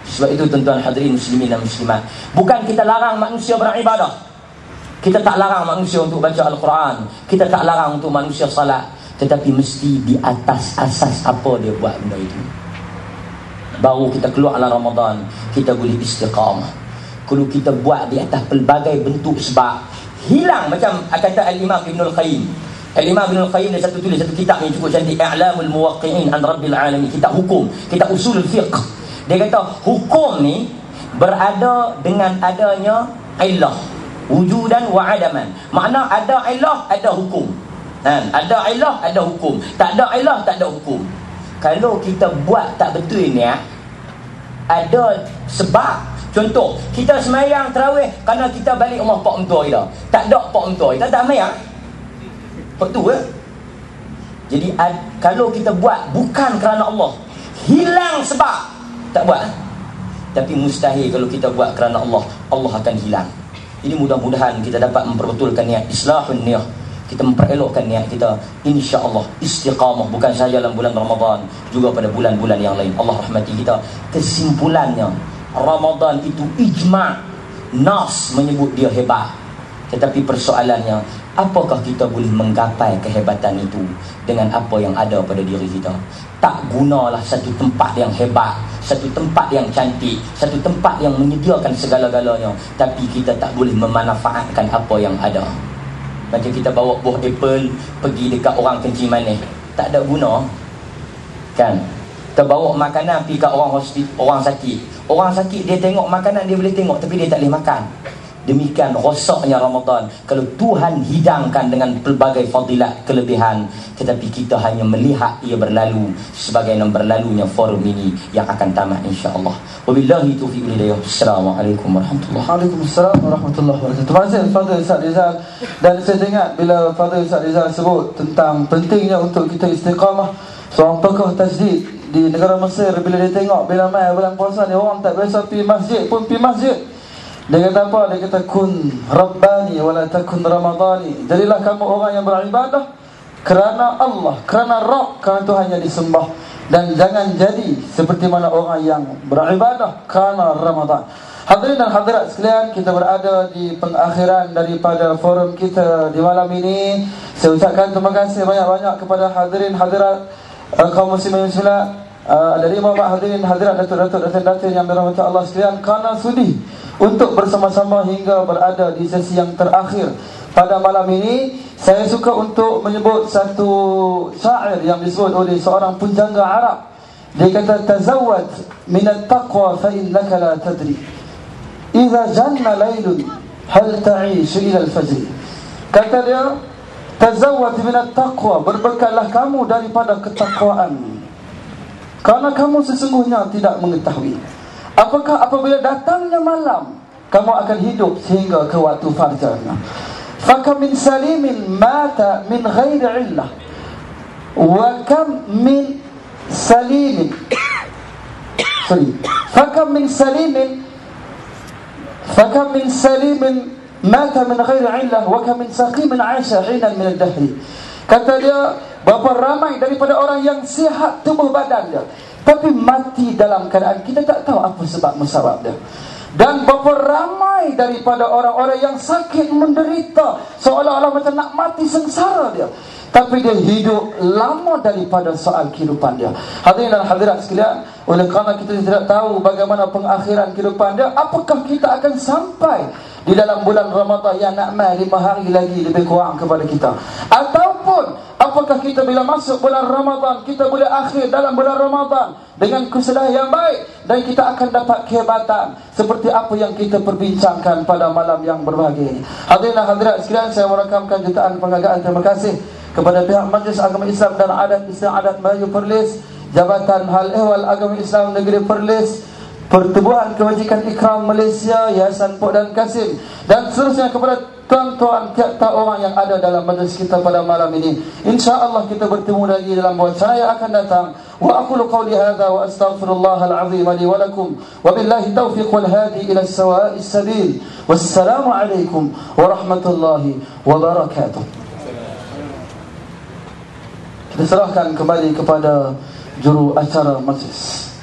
Sebab itu tuan-tuan hadirin muslimin dan muslimat, bukan kita larang manusia beribadah. Kita tak larang manusia untuk baca Al-Quran, kita tak larang untuk manusia salat, tetapi mesti di atas asas apa dia buat benda itu. Baru kita keluar dalam Ramadan, kita boleh istiqamah. Kalau kita buat di atas pelbagai bentuk sebab, hilang macam kata Al-Imam Ibn Al-Qayyim. Al-Imam Ibn Al-Qayyim dia satu tulis satu kitab yang cukup cantik, I'lamul Muwaqqi'in an Rabbil Alamin, kitab hukum, kitab usul fiqh. Dia kata hukum ni berada dengan adanya illah, wujudan wa adaman. Makna ada illah ada hukum. Ada illah ada hukum, tak ada illah tak ada hukum. Kalau kita buat tak betul ni, ada sebab. Contoh, kita semayang tarawih kerana kita balik rumah pak mentua kita. Tak ada pak mentua kita tak semayang. Betul ke? Jadi kalau kita buat bukan kerana Allah, hilang sebab, tak buat. Tapi mustahil kalau kita buat kerana Allah, Allah akan hilang. Jadi mudah-mudahan kita dapat memperbetulkan niat, islahun niat. Kita memperelokkan niat kita, insya-Allah istiqamah bukan sahaja dalam bulan Ramadan, juga pada bulan-bulan yang lain. Allah rahmati kita. Kesimpulannya, Ramadan itu ijma', nas menyebut dia hebat. Tetapi persoalannya, apakah kita boleh menggapai kehebatan itu dengan apa yang ada pada diri kita? Tak gunalah satu tempat yang hebat, satu tempat yang cantik, satu tempat yang menyediakan segala-galanya, tapi kita tak boleh memanfaatkan apa yang ada. Macam kita bawa buah apple pergi dekat orang kencing manis, tak ada guna kan? Kita bawa makanan pergi kat orang sakit. Orang sakit dia tengok makanan, dia boleh tengok tapi dia tak boleh makan. Demikian rosaknya Ramadan kalau Tuhan hidangkan dengan pelbagai fadilat kelebihan, tetapi kita hanya melihat ia berlalu sebagai berlalunya forum ini yang akan tamat insya-Allah. Wabillahi taufiq wal hidayah. Assalamualaikum warahmatullahi wabarakatuh. Waalaikumsalam warahmatullahi wabarakatuh. Terima kasih Fadil Ustaz Rizal. Dan saya ingat bila Fadil Ustaz Rizal sebut tentang pentingnya untuk kita istiqamah, seorang tokoh tajdid di negara Mesir, bila dia tengok bila mai bulan puasa ni orang tak biasa pergi masjid pun pergi masjid. Dia kata apa? Dia kata kun rabbani wala takun ramadani. Jadilah kamu orang yang beribadah kerana Allah, kerana Rabb, kerana Tuhan yang disembah, dan jangan jadi seperti mana orang yang beribadah kerana Ramadan. Hadirin dan hadirat sekalian, kita berada di pengakhiran daripada forum kita di malam ini. Saya ucapkan terima kasih banyak-banyak kepada hadirin hadirat kaum muslimin muslimat, dari bapak hadirin hadirat, datuk-datuk dan datuk yang dirahmati Allah sekalian, kerana sudi untuk bersama-sama hingga berada di sesi yang terakhir pada malam ini. Saya suka untuk menyebut satu syair yang disebut oleh seorang pujangga Arab. Dia kata, tazawwad min at-taqwa fa innaka la tadri idza janna laylun hal ta'ishu ila al-fajr. Kata dia, tazawwad min at-taqwa, berbekallah kamu daripada ketakwaan, kerana kamu sesungguhnya tidak mengetahui apakah apabila datangnya malam kamu akan hidup sehingga ke waktu fajar. Fakam min salimin mata min ghairi illah, wa kam min salimin fakam min salimin mata min ghairi illah, wa kam min saqimin 'asha 'inan min ad-dahr. Kata dia, berapa ramai daripada orang yang sihat tubuh badan dia, tapi mati dalam keadaan kita tak tahu apa sebab musabab dia. Dan berapa ramai daripada orang-orang yang sakit menderita seolah-olah macam nak mati sengsara dia, tapi dia hidup lama daripada soal kehidupan dia. Hadirin dan hadirat sekalian, oleh kerana kita tidak tahu bagaimana pengakhiran kehidupan dia, apakah kita akan sampai di dalam bulan Ramadan yang nak mai 5 hari lagi lebih kurang kepada kita, ataupun apakah kita bila masuk bulan Ramadan kita boleh akhir dalam bulan Ramadan dengan kesudahan yang baik, dan kita akan dapat kehebatan seperti apa yang kita perbincangkan pada malam yang berbahagia ini. Hadirin dan hadirat sekalian, saya merakamkan jutaan penghargaan terima kasih kepada pihak Majlis Agama Islam dan Adat Istiadat Melayu Perlis, Jabatan Hal Ehwal Agama Islam Negeri Perlis, Pertubuhan Kebajikan Ikram Malaysia, Yayasan Pok dan Kasim, dan seterusnya kepada tuan-tuan tiap-tiap orang yang ada dalam majlis kita pada malam ini. InsyaAllah kita bertemu lagi dalam wawancara yang akan datang. Wa aqulu qawli hadha wa astaghfirullahal azim li wa lakum wa billahi taufiq wal hadi ila as-sawa'is sabil. Wassalamu alaikum warahmatullahi wabarakatuh. Kita serahkan kembali kepada juru acara majlis.